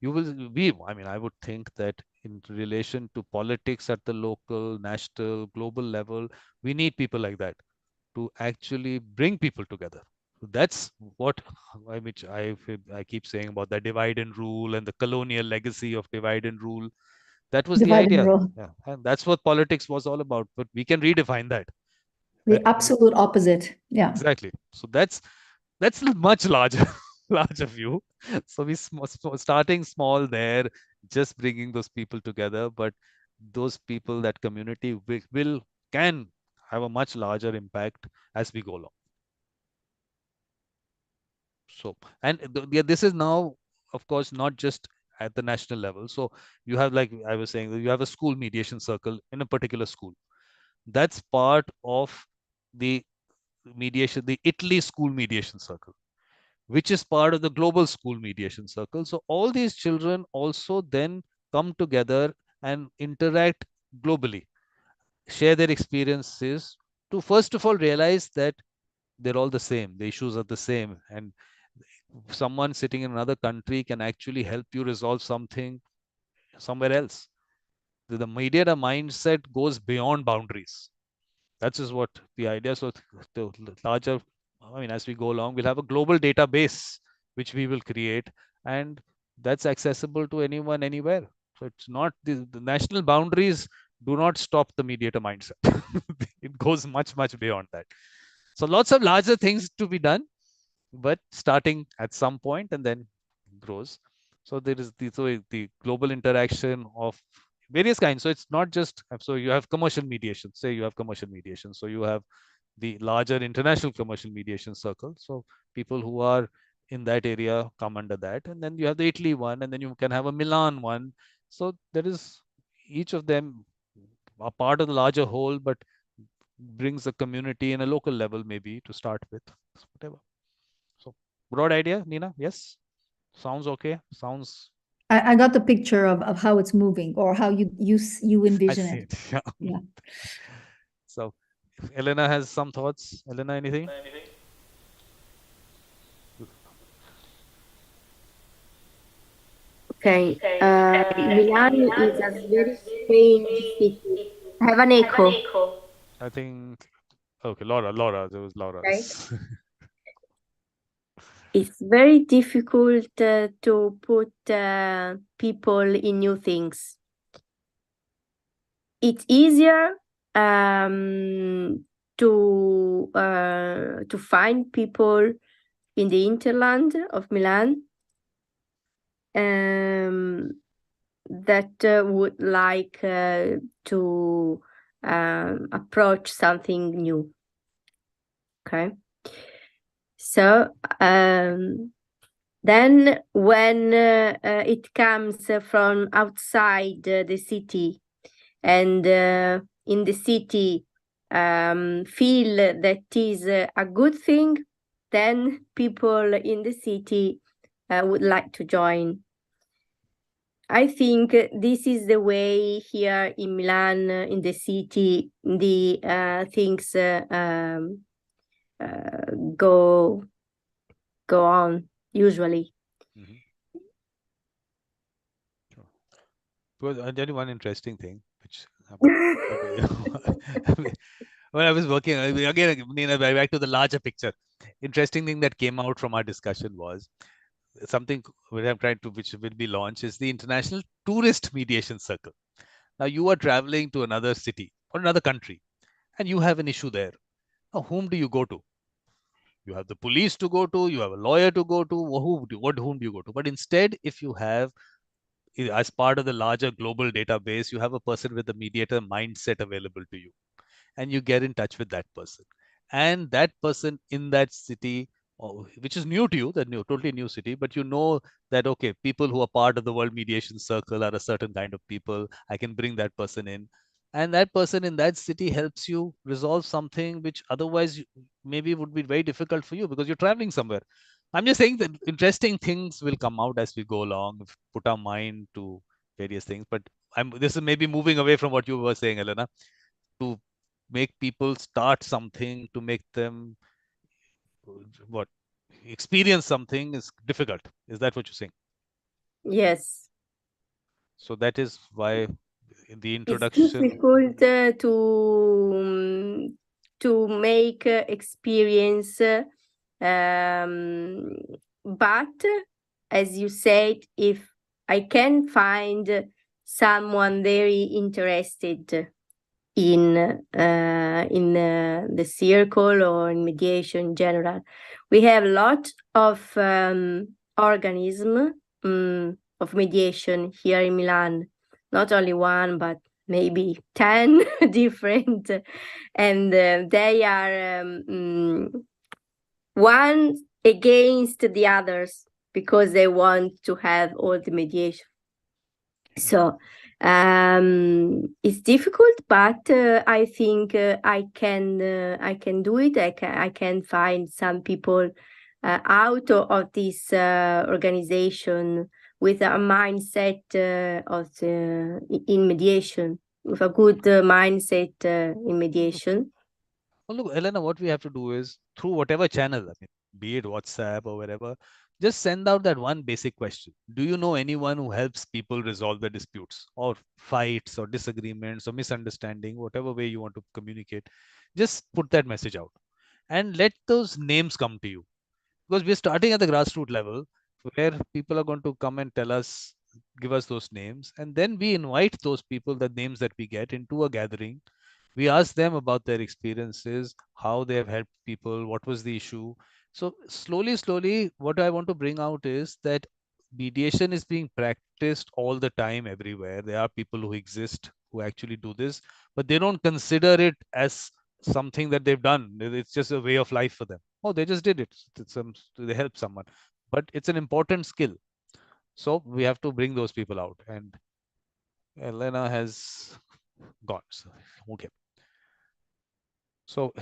I would think that in relation to politics at the local, national, global level, we need people like that to actually bring people together. So that's what I keep saying about the divide and rule and the colonial legacy of divide and rule. That was the idea. Yeah. And that's what politics was all about. But we can redefine that. The absolute opposite. Yeah. Exactly. So that's much larger view. So we starting small there, just bringing those people together. But those people, that community can have a much larger impact as we go along. So, and this is now, of course, not just at the national level. So you have, like I was saying, you have a school mediation circle in a particular school. That's part of the mediation, the Italy school mediation circle, which is part of the global school mediation circle. So all these children also then come together and interact globally, share their experiences to first of all realize that they're all the same, the issues are the same, and someone sitting in another country can actually help you resolve something somewhere else. The mediator mindset goes beyond boundaries. That is what the idea. So the larger, I mean, as we go along, we'll have a global database which we will create, and that's accessible to anyone, anywhere. So it's not the national boundaries do not stop the mediator mindset. It goes much, much beyond that. So lots of larger things to be done, but starting at some point and then grows. So there is the global interaction of various kinds. So it's not just, so you have commercial mediation, say you have commercial mediation. So you have the larger international commercial mediation circle. So people who are in that area come under that. And then you have the Italy one, and then you can have a Milan one. So there is, each of them are part of the larger whole, but brings a community in a local level maybe to start with, whatever. So broad idea, Nina? Yes? Sounds okay? Sounds... I got the picture of how it's moving, or how you envision it. Yeah. Yeah. So Elena has some thoughts. Elena, anything? Okay. Milan is a very strange city. I have an echo. I think, okay, Laura, there was Laura. Right. It's very difficult to put people in new things. It's easier to find people in the hinterland of Milan that would like to approach something new. Okay. So then when it comes from outside the city, and in the city feel that is a good thing, then people in the city would like to join. I think this is the way here in Milan, in the city, the things go on usually. Sure. Well, I'll tell you one interesting thing, which when I was working again, Nina, back to the larger picture. Interesting thing that came out from our discussion was something we have tried to, which will be launched, is the International Tourist Mediation Circle. Now you are traveling to another city or another country, and you have an issue there. Now, whom do you go to? You have the police to go to, you have a lawyer to go to, whom do you go to? But instead, if you have, as part of the larger global database, you have a person with a mediator mindset available to you, and you get in touch with that person. And that person in that city, which is new to you, that totally new city, but you know that, okay, people who are part of the World Mediation Circle are a certain kind of people. I can bring that person in. And that person in that city helps you resolve something which otherwise maybe would be very difficult for you because you're traveling somewhere. I'm just saying that interesting things will come out as we go along, put our mind to various things. But this is maybe moving away from what you were saying, Elena, to make people start something, to make them experience something is difficult. Is that what you're saying? Yes. So that is why in the introduction, it's difficult to make experience, but as you said, if I can find someone very interested in the circle or in mediation in general, we have a lot of organisms of mediation here in Milan. Not only one, but maybe 10 different, and they are one against the others because they want to have all the mediation. So it's difficult, but I think I can do it. I can find some people out of this organization with a mindset in mediation, with a good mindset in mediation. Well, look, Elena, what we have to do is through whatever channel, I mean, be it WhatsApp or wherever, just send out that one basic question. Do you know anyone who helps people resolve their disputes or fights or disagreements or misunderstanding, whatever way you want to communicate? Just put that message out and let those names come to you. Because we're starting at the grassroots level where people are going to come and tell us, give us those names. And then we invite those people, the names that we get, into a gathering. We ask them about their experiences, how they have helped people, what was the issue. So slowly, what I want to bring out is that mediation is being practiced all the time everywhere. There are people who exist who actually do this, but they don't consider it as something that they've done. It's just a way of life for them. Oh, they just did it. They help someone, but it's an important skill. So we have to bring those people out. And Elena has gone. So, okay. So,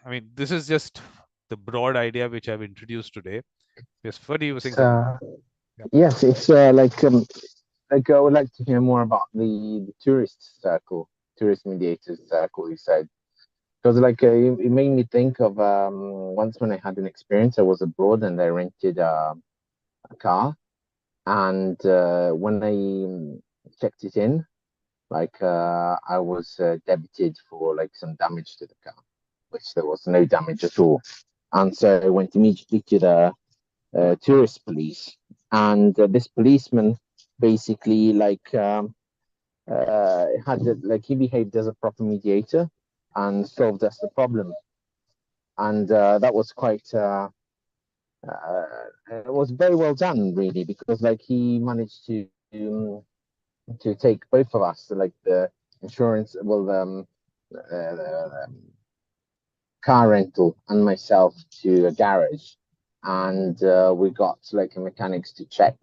I mean, this is just the broad idea which I've introduced today. Yes, Ferdy, you were saying something. Yeah. Yes, it's like I would like to hear more about the tourist circle, tourist mediators circle. You said, because like it made me think of once when I had an experience. I was abroad and I rented a car, and when I checked it in, like I was debited for like some damage to the car, which there was no damage at all. And so I went immediately to the tourist police, and this policeman basically he behaved as a proper mediator and solved us the problem. And that was quite it was very well done, really, because like he managed to take both of us, like the insurance, car rental and myself, to a garage, and we got like a mechanics to check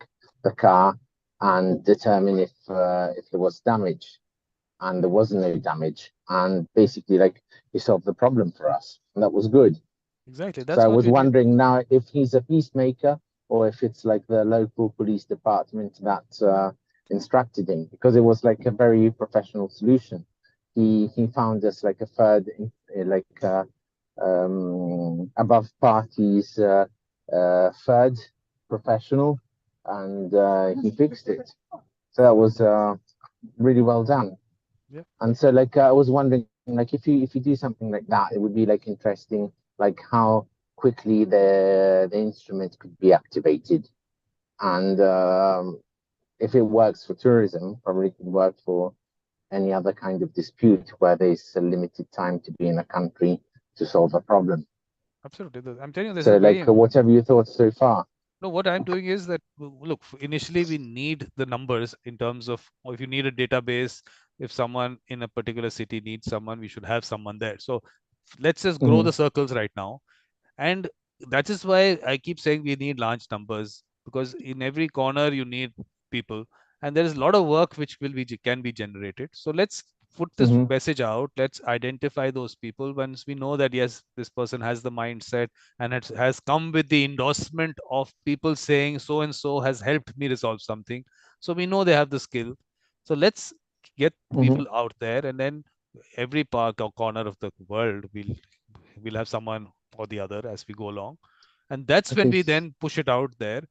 the car and determine if there was damage, and there was no damage, and basically like he solved the problem for us, and that was good. Exactly. So I was wondering now if he's a peacemaker or if it's like the local police department that instructed him, because it was like a very professional solution. He found us like a third, above parties, third professional, and he fixed it. So that was really well done. Yeah. And so like I was wondering, like if you do something like that, it would be like interesting, like how quickly the instrument could be activated, and if it works for tourism, probably could work for any other kind of dispute where there's a limited time to be in a country to solve a problem. Absolutely. I'm telling you, this so is like what have you thought so far? No, what I'm doing is that, look, initially we need the numbers in terms of, or if you need a database, if someone in a particular city needs someone, we should have someone there. So let's just grow the circles right now. And that is why I keep saying we need large numbers, because in every corner you need people, and there is a lot of work which can be generated. So let's put this message out. Let's identify those people. Once we know that, yes, this person has the mindset and has come with the endorsement of people saying so and so has helped me resolve something, so we know they have the skill. So let's get people out there, and then every park or corner of the world we'll have someone or the other as we go along, and that's when we then push it out there.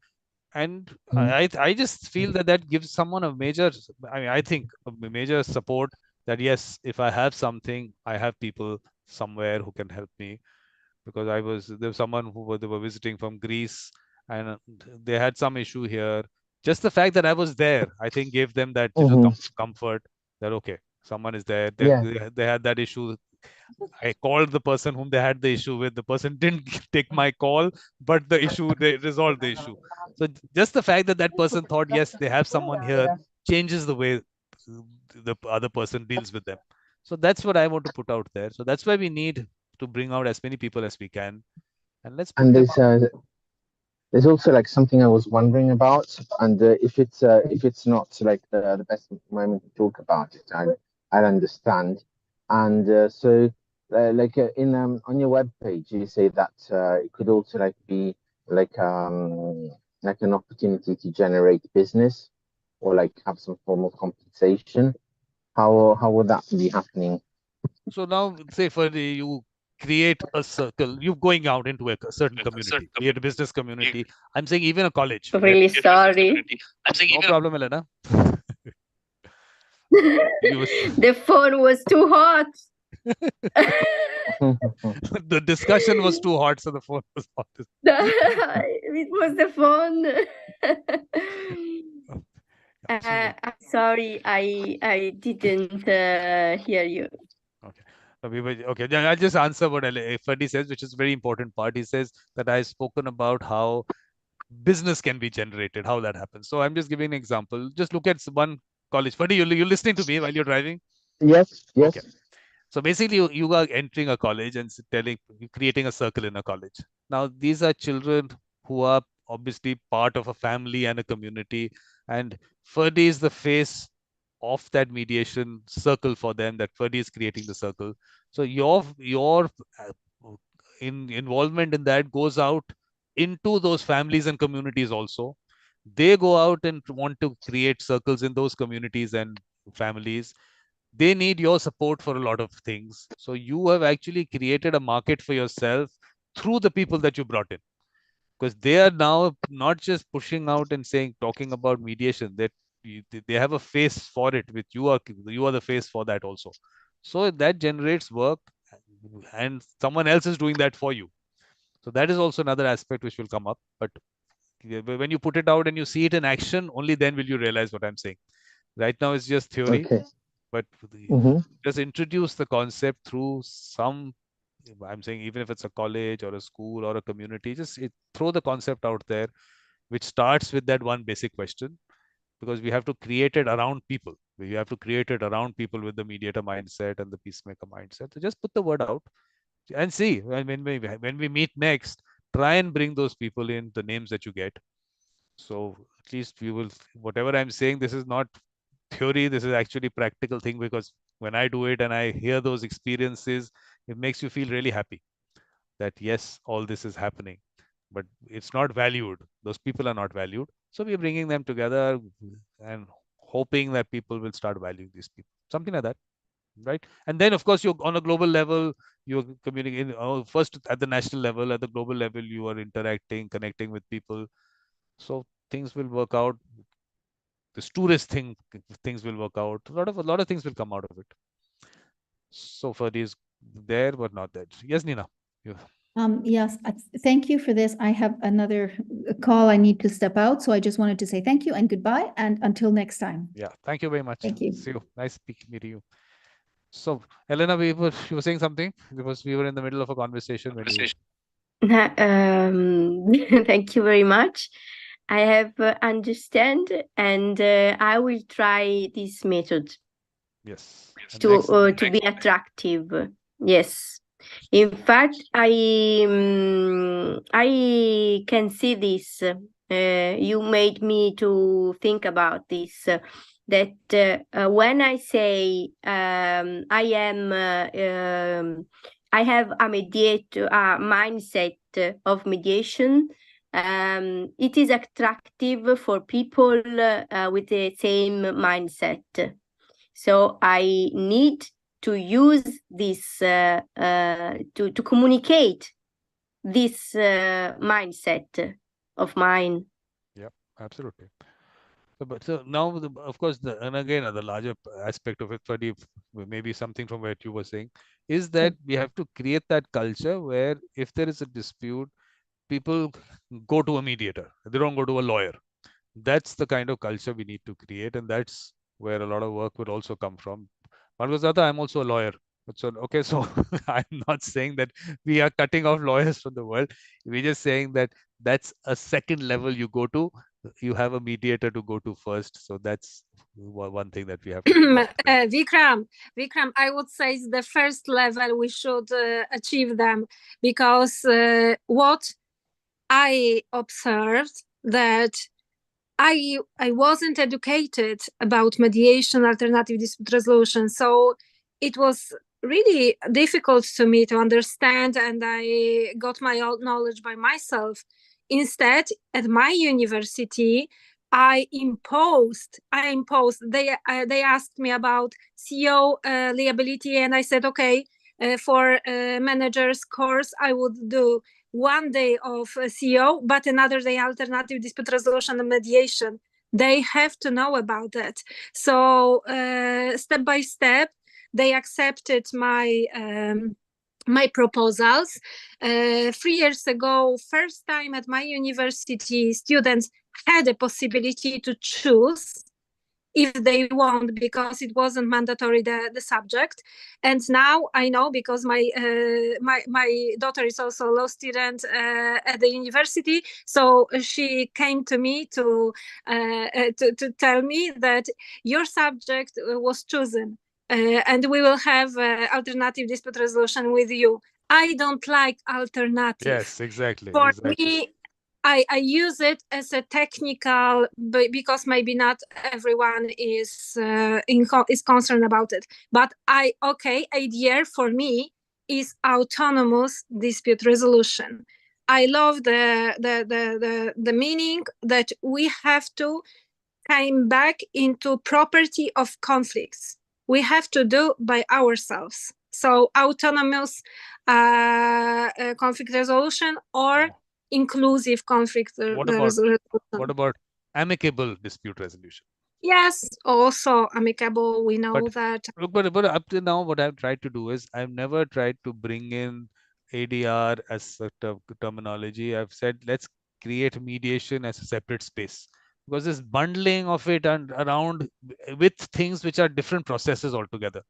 And I just feel that gives someone a major, I think a major support, that yes, if I have something, I have people somewhere who can help me. Because there was someone they were visiting from Greece, and they had some issue here. Just the fact that I was there, I think, gave them that comfort that okay, someone is there. They had that issue. I called the person whom they had the issue with. The person didn't take my call, but they resolved the issue. So just the fact that person thought, yes, they have someone here, changes the way the other person deals with them. So that's what I want to put out there. So that's why we need to bring out as many people as we can, and let's put And them out. there's also like something I was wondering about, and if it's not like the best moment to talk about it, I understand. And so like in on your webpage, you say that it could also like be like an opportunity to generate business or like have some form of compensation. How would that be happening? So now, say for you create a circle, you're going out into a certain community, be it a business community. I'm saying even a college. Really sorry. No problem, Elena. The phone was too hot. The discussion was too hot, so the phone was hot. It was the phone. I'm sorry, I didn't hear you. Okay. Okay. I'll just answer what Ferdi says, which is a very important part. He says that I've spoken about how business can be generated, how that happens. So I'm just giving an example. Just look at one college. Ferdi, you're listening to me while you're driving? Yes. Okay. So basically, you are entering a college and creating a circle in a college. Now, these are children who are obviously part of a family and a community. And Ferdi is the face of that mediation circle for them, that Ferdi is creating the circle. So your involvement in that goes out into those families and communities also. They go out and want to create circles in those communities and families. They need your support for a lot of things. So you have actually created a market for yourself through the people that you brought in, because they are now not just pushing out and talking about mediation, that they have a face for it, which you are the face for that also. So that generates work, and someone else is doing that for you. So that is also another aspect which will come up. But when you put it out and you see it in action, only then will you realize what I'm saying. Right now it's just theory. Okay. But just introduce the concept through some, I'm saying, even if it's a college or a school or a community, just throw the concept out there, which starts with that one basic question, because we have to create it around people. We have to create it around people with the mediator mindset and the peacemaker mindset. So just put the word out and see. When we meet next, try and bring those people in, the names that you get. So at least we will, whatever I'm saying, this is not theory, this is actually practical thing, because when I do it and I hear those experiences, it makes you feel really happy that yes, all this is happening, but it's not valued. Those people are not valued. So we're bringing them together and hoping that people will start valuing these people, something like that, right? And then of course, you're on a global level, you're communicating first at the national level, at the global level, you are interacting, connecting with people. So things will work out. This tourist things will work out. A lot of things will come out of it. So far is there, but not that. Yes, Nina. Yes, thank you for this. I have another call. I need to step out. So I just wanted to say thank you and goodbye. And until next time. Yeah, thank you very much. Thank you. See you. Nice speaking to you. So, Elena, you were saying something, because we were in the middle of a conversation. Thank you very much. I have understand, and I will try this method. Yes. To be attractive. Yes. In fact, I can see this. You made me to think about this. That when I say I have a mindset of mediation, it is attractive for people with the same mindset. So I need to use this to communicate this mindset of mine. Yeah, absolutely. So now, of course, and again, the larger aspect of it, Fadi, maybe something from what you were saying, is that we have to create that culture where if there is a dispute, people go to a mediator. They don't go to a lawyer. That's the kind of culture we need to create, and that's where a lot of work would also come from. Margozada, I'm also a lawyer. So, okay, so I'm not saying that we are cutting off lawyers from the world. We're just saying that that's a second level you go to. You have a mediator to go to first. So that's one thing that we have to do. Vikram, I would say is the first level we should achieve them, because what I observed that I wasn't educated about mediation, alternative dispute resolution, so it was really difficult to me to understand, and I got my own knowledge by myself. Instead, at my university, I imposed. They asked me about CEO liability, and I said, okay, for manager's course, I would do 1 day of CEO, but another day alternative dispute resolution and mediation. They have to know about that. So step by step, they accepted my my proposals. 3 years ago, first time at my university, students had a possibility to choose if they want, because it wasn't mandatory, the subject. And now I know, because my daughter is also a law student at the university, so she came to me to tell me that your subject was chosen, and we will have alternative dispute resolution with you. I don't like alternative. Yes, exactly. For me, I use it as a technical, because maybe not everyone is concerned about it. But ADR for me is autonomous dispute resolution. I love the meaning that we have to come back into property of conflicts. We have to do by ourselves. So autonomous conflict resolution or inclusive conflict resolution. What about amicable dispute resolution? Yes, also amicable. We know that. But up to now, what I've tried to do is I've never tried to bring in ADR as a terminology. I've said let's create mediation as a separate space, because this bundling of it and around with things which are different processes altogether.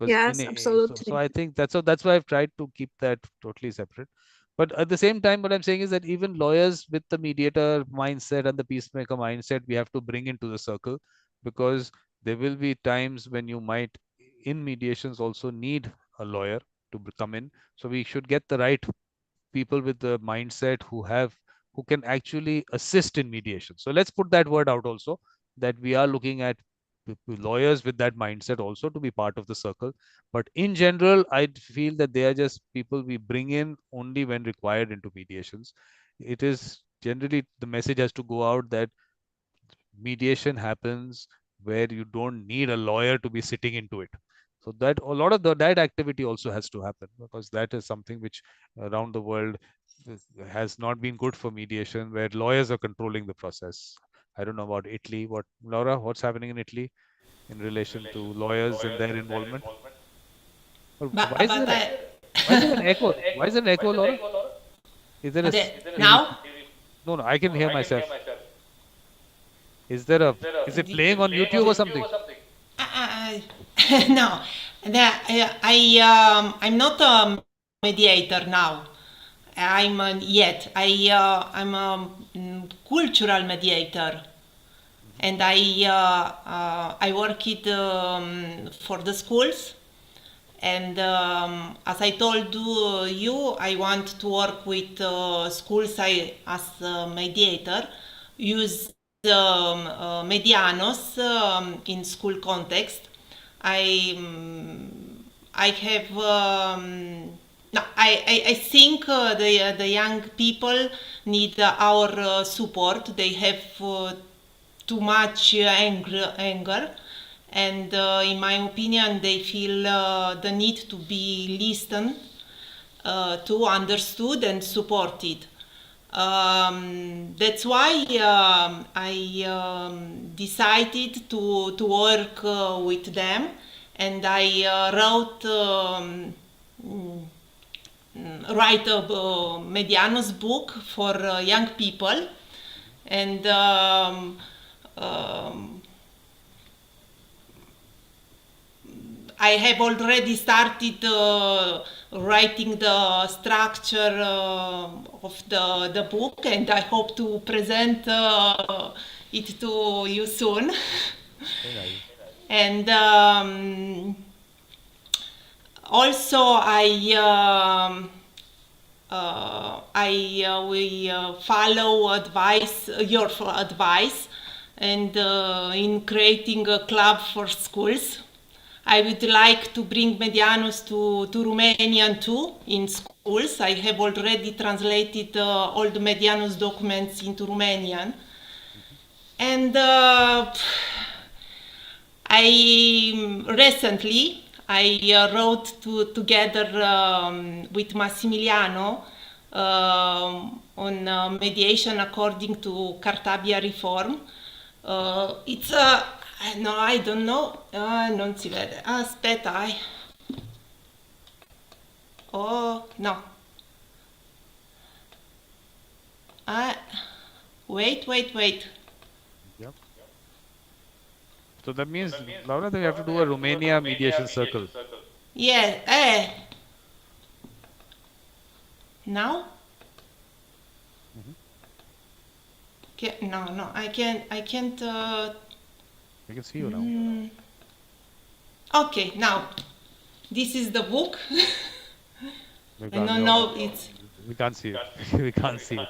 Yes, absolutely. So I think that's why I've tried to keep that totally separate. But at the same time, what I'm saying is that even lawyers with the mediator mindset and the peacemaker mindset, we have to bring into the circle, because there will be times when you might, in mediations, also need a lawyer to come in. So we should get the right people with the mindset who can actually assist in mediation. So let's put that word out also, that we are looking at lawyers with that mindset also to be part of the circle. But in general, I feel that they are just people we bring in only when required into mediations. It is generally, the message has to go out that mediation happens where you don't need a lawyer to be sitting into it. So that a lot of that activity also has to happen, because that is something which around the world has not been good for mediation, where lawyers are controlling the process. I don't know about Italy. Laura, what's happening in Italy in relation to lawyers and their involvement? Why is there an echo? Why is there an echo, Laura? Is there now? No, I can hear myself. Is it playing on YouTube or something? No, I'm not a mediator now. I'm a cultural mediator, and I work it for the schools. And as I told you, I want to work with schools as a mediator, use Medianos in school context. I think the young people need our support. They have too much anger, and in my opinion, they feel the need to be listened to, understood, and supported. That's why I decided to work with them, and I write a Medianos book for young people, and I have already started writing the structure of the book, and I hope to present it to you soon. Very nice. And also we follow your advice, and in creating a club for schools. I would like to bring Medianos to Romanian too, in schools. I have already translated all the Medianos documents into Romanian. And recently I wrote together with Massimiliano on mediation according to Cartabia reform. It's no, I don't know. Non si vede. Aspetta. Oh, no. Wait. Yep. So that means, Laura, that we have to do a Romania mediation circle. Yeah. Now? No, I can't. I can see you now. Okay, now this is the book. I don't know. It's. We can't see it. We can't see it.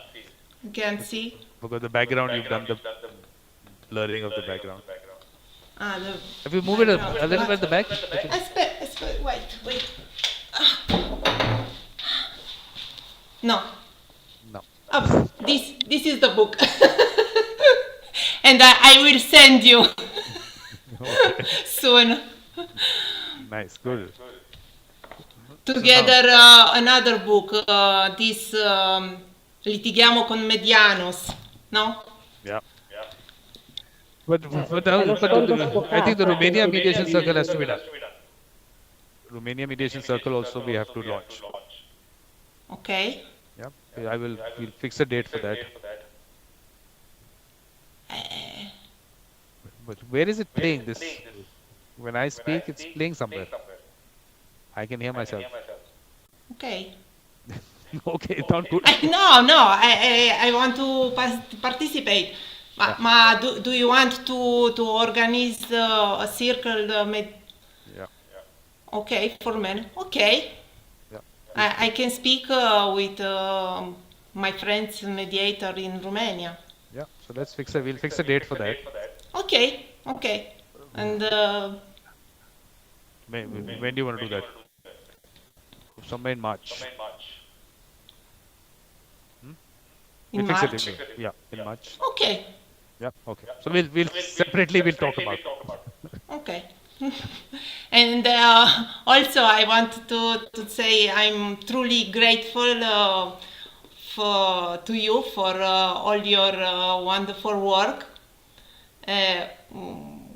You can't see. Because the background, you've done the blurring of the background. The. If you move it a little bit at the back. Wait. No. Oh, this is the book. And I will send you soon. Nice, good. Together another book, this Litighiamo con Medianos, no? Yeah. But I think the Romania Mediation Circle has to be done. Romania Mediation Circle also we have to launch. Okay. Yeah, we'll fix a date for that. But where is it playing this? When I speak, it's playing somewhere. I can hear myself. Okay. Okay, it's not good. No, I want to participate. Do you want to organize a circle? Yeah. Okay, for men. Okay. Yeah. I can speak with my friends mediator in Romania. Yeah, so we'll fix a date for that. Okay. And when do you want to do that? Somewhere in March. In March? March? Yeah, in March. Okay. Yeah, okay. So we'll separately talk about it. Okay. And also I want to say I'm truly grateful to you for all your wonderful work,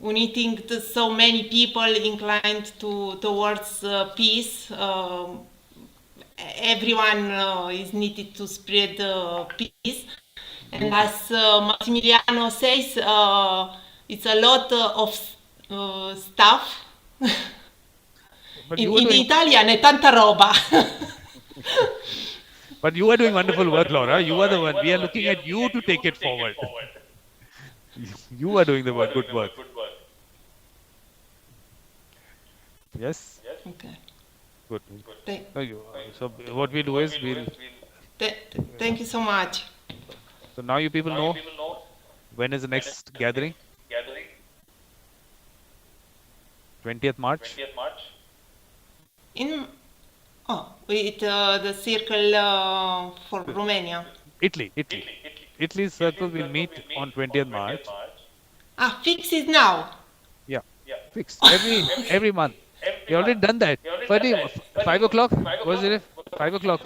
uniting so many people inclined towards peace. Everyone is needed to spread peace, and as Massimiliano says, it's a lot of stuff. In Italian è tanta roba. But you are doing wonderful work, Laura. You are the one. We are looking at you to take it forward. You are doing the work, good work. Yes? Okay. Good. So what we do is Thank you so much. So now you people know when is the next gathering? 20th March? With the circle for Romania. Italy's circle will meet on 20th March. Fix it now. Yeah, fixed. Every month. You already done that. 5 o'clock? Was it 5 o'clock?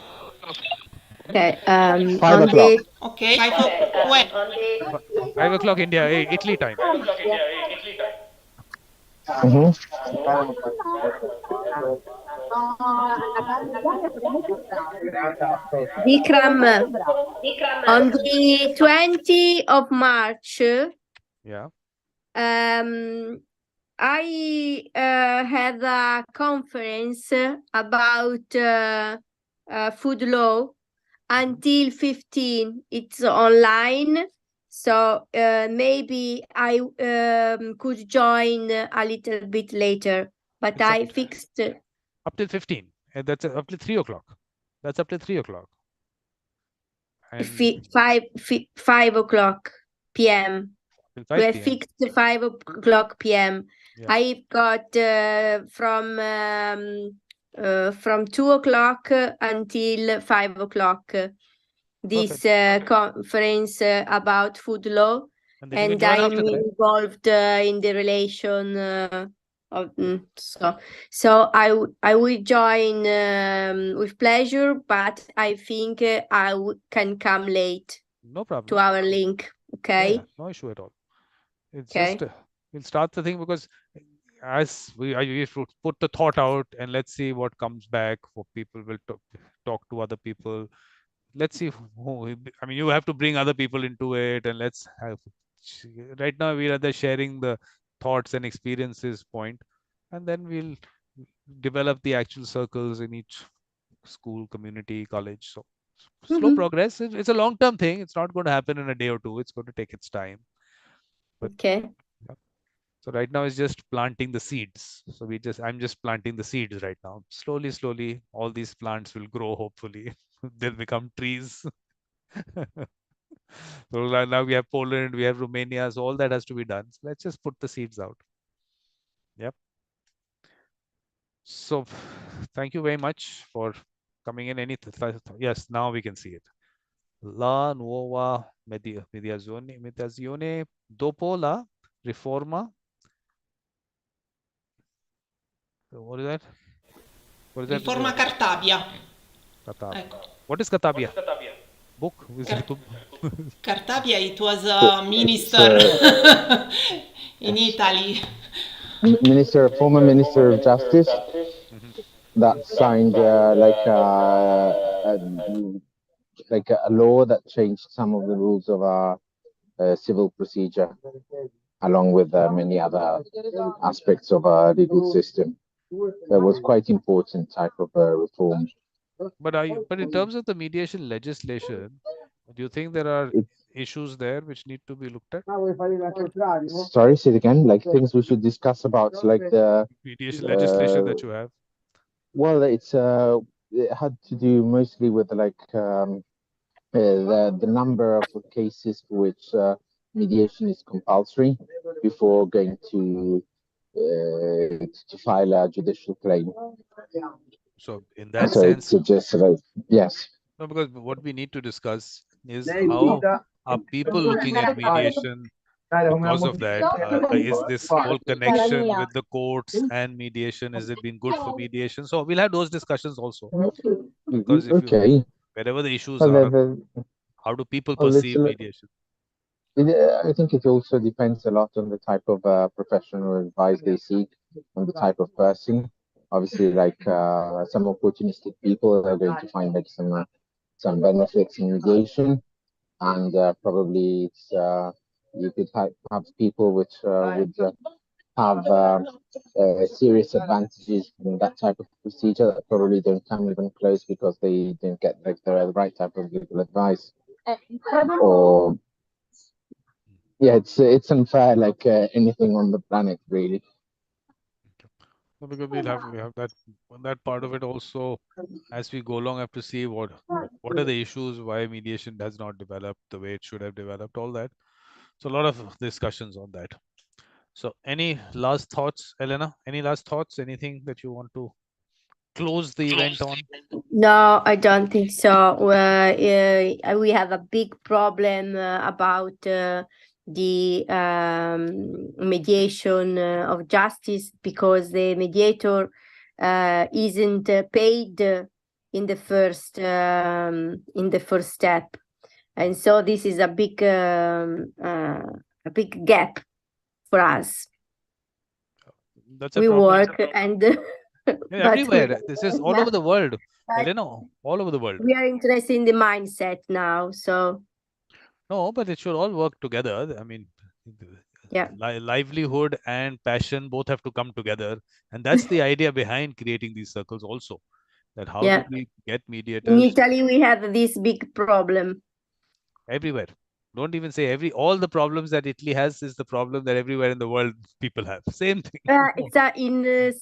Okay. 5 o'clock. Okay. 5 o'clock. When? 5 o'clock India, Italy time. Vikram, on the 20th of March, yeah. I had a conference about food law until 15. It's online. So maybe I could join a little bit later, but It's I fixed up till 15. And that's up till 3 o'clock. That's up till 3 o'clock. And 5 o'clock p.m. till We 5 have p.m. fixed 5 o'clock p.m. Yeah. I've got from 2 o'clock until 5 o'clock this conference about food law, And then you and can join I'm after that. involved in the relation of so I will join with pleasure, but I think I can come late No problem. to our link. Okay. Yeah, no issue at all. It's Okay. just we'll start the thing, because as we should put the thought out and let's see what comes back. For people will talk to other people. Let's see who, I mean, you have to bring other people into it, and let's have, right now we are the sharing the thoughts and experiences point, and then we'll develop the actual circles in each school, community, college. So slow progress. It's a long-term thing. It's not going to happen in a day or two. It's going to take its time. But, okay. Yeah. So right now it's just planting the seeds. So I'm just planting the seeds right now. Slowly, all these plants will grow. Hopefully, they'll become trees. So now we have Poland, we have Romania. So all that has to be done. So let's just put the seeds out. Yep. So thank you very much for coming in. Yes, now we can see it. La nuova mediazione dopo la riforma. What is that? What is that? Riforma Cartabia. Ecco. What is Cartabia? Book? Cartabia, it was a minister in Italy. Former Minister of Justice that signed like a law that changed some of the rules of our civil procedure, along with many other aspects of our legal system. That was quite important type of reform. But in terms of the mediation legislation, do you think there are issues there which need to be looked at? Sorry, say it again. Like things we should discuss about, like the mediation legislation that you have. Well, it had to do mostly with like the number of cases for which mediation is compulsory before going to file a judicial claim. So in that sense, it's just yes. No, because what we need to discuss is how are people looking at mediation because of that? Is this whole connection with the courts and mediation, has it been good for mediation? So we'll have those discussions also. Because if wherever the issues are, how do people perceive mediation? I think it also depends a lot on the type of professional advice they seek, on the type of person. Obviously, like some opportunistic people are going to find like some benefits in mediation, and probably it's you could have people which would have serious advantages in that type of procedure that probably don't come even close because they didn't get like the right type of legal advice. Or yeah, it's unfair like anything on the planet, really. No, because we have that part of it also. As we go along, have to see what are the issues, why mediation has not developed the way it should have developed, all that. So a lot of discussions on that. So any last thoughts, Elena? Any last thoughts? Anything that you want to close the event on? No, I don't think so. We have a big problem about the mediation of justice, because the mediator isn't paid in the first step, and so this is a big gap for us. That's a we problem. Work and everywhere. This is all over the world. Elena, all over the world. We are interested in the mindset now, so. No, but it should all work together. I mean, yeah, livelihood and passion both have to come together, and that's the idea behind creating these circles also. That how do we get mediators? In Italy, we have this big problem. Everywhere. Don't even say all the problems that Italy has is the problem that everywhere in the world people have. Same thing. In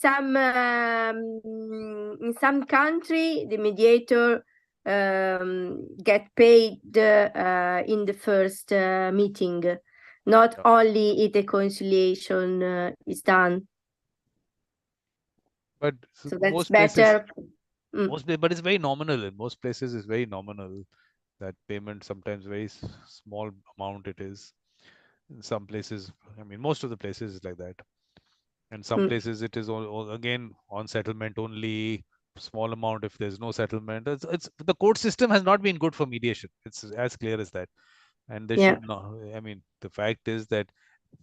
some country, the mediator get paid in the first meeting. Not only if the conciliation is done. But so that's most better. Places, but it's very nominal. In most places, it's very nominal. That payment sometimes very small amount it is. In some places, I mean, most of the places is like that. And some places it is all again on settlement only, small amount if there's no settlement. It's the court system has not been good for mediation. It's as clear as that. And they should not. I mean, the fact is that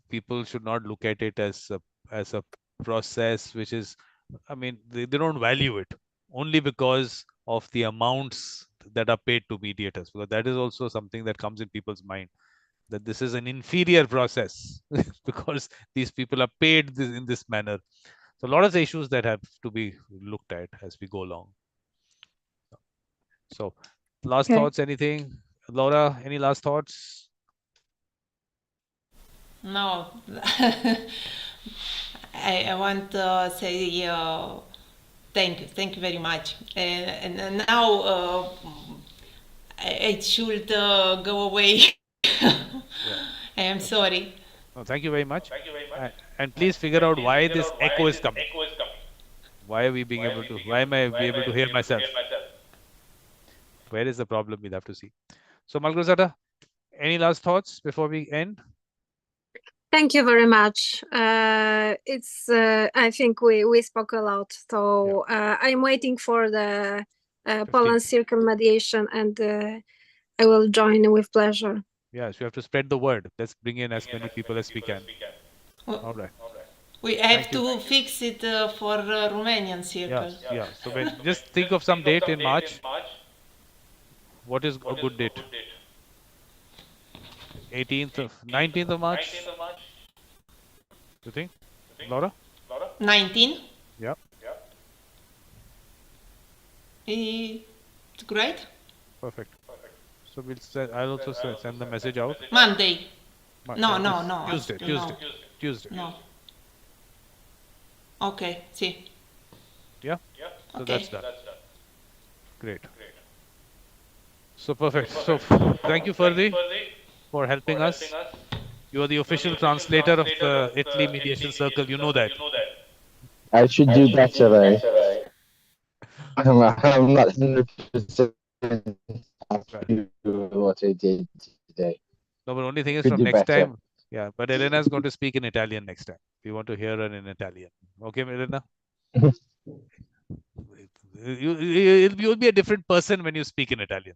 people should not look at it as a process which is. I mean, they don't value it only because of the amounts that are paid to mediators, because that is also something that comes in people's mind, that this is an inferior process because these people are paid in this manner. So a lot of the issues that have to be looked at as we go along. So last thoughts, anything? Laura, any last thoughts? No. I want to say thank you very much. And now I should go away. I am sorry. No, thank you very much. And please figure out why this echo is coming. Why are we being able to? Why am I able to hear myself? Where is the problem? We'll have to see. So, Malgorzata, any last thoughts before we end? Thank you very much. It's I think we spoke a lot, so I'm waiting for the Poland Circle mediation, and I will join with pleasure. Yes, we have to spread the word. Let's bring in as many people as we can. All right. We have to fix it for Romanian circle. Yeah. So just think of some date in March. What is a good date? 19th of March? You think? Laura? 19? Yeah. It's great. Perfect. So I'll also send the message out. Monday. No. Tuesday. No. Okay, see. Yeah? So okay. That's done. Great. So perfect. So thank you, Ferdi, for helping us. You are the official translator of the Italy Mediation Circle. You know that. I should do better, eh? I'm not 100% happy with what I did today. No, but only thing is Could from do next better. time. Yeah, but Elena is going to speak in Italian next time. We want to hear her in Italian. Okay, Elena? You'll be a different person when you speak in Italian.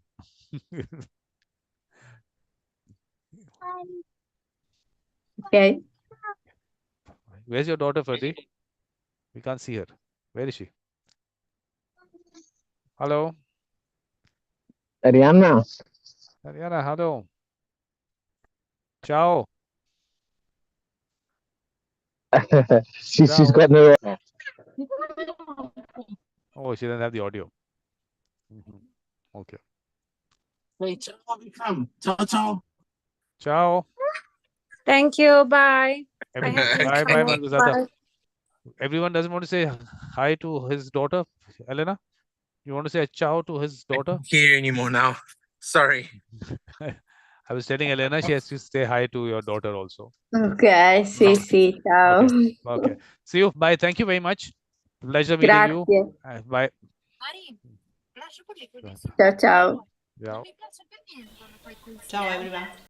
Okay. Where's your daughter, Ferdi? We can't see her. Where is she? Hello? Arianna? Ariana, hello. Ciao. She's got no... Oh, she doesn't have the audio. Okay. Wait, ciao, Vikram. Ciao. Ciao. Thank you. Bye. Bye, Malgorzata. Everyone doesn't want to say hi to his daughter, Elena? You want to say a ciao to his daughter? I can't hear you anymore now. Sorry. I was telling Elena she has to say hi to your daughter also. Okay, sì, ciao. Okay. See you. Bye. Thank you very much. Pleasure meeting you. Bye. Ciao, ciao. Ciao. Ciao, everyone.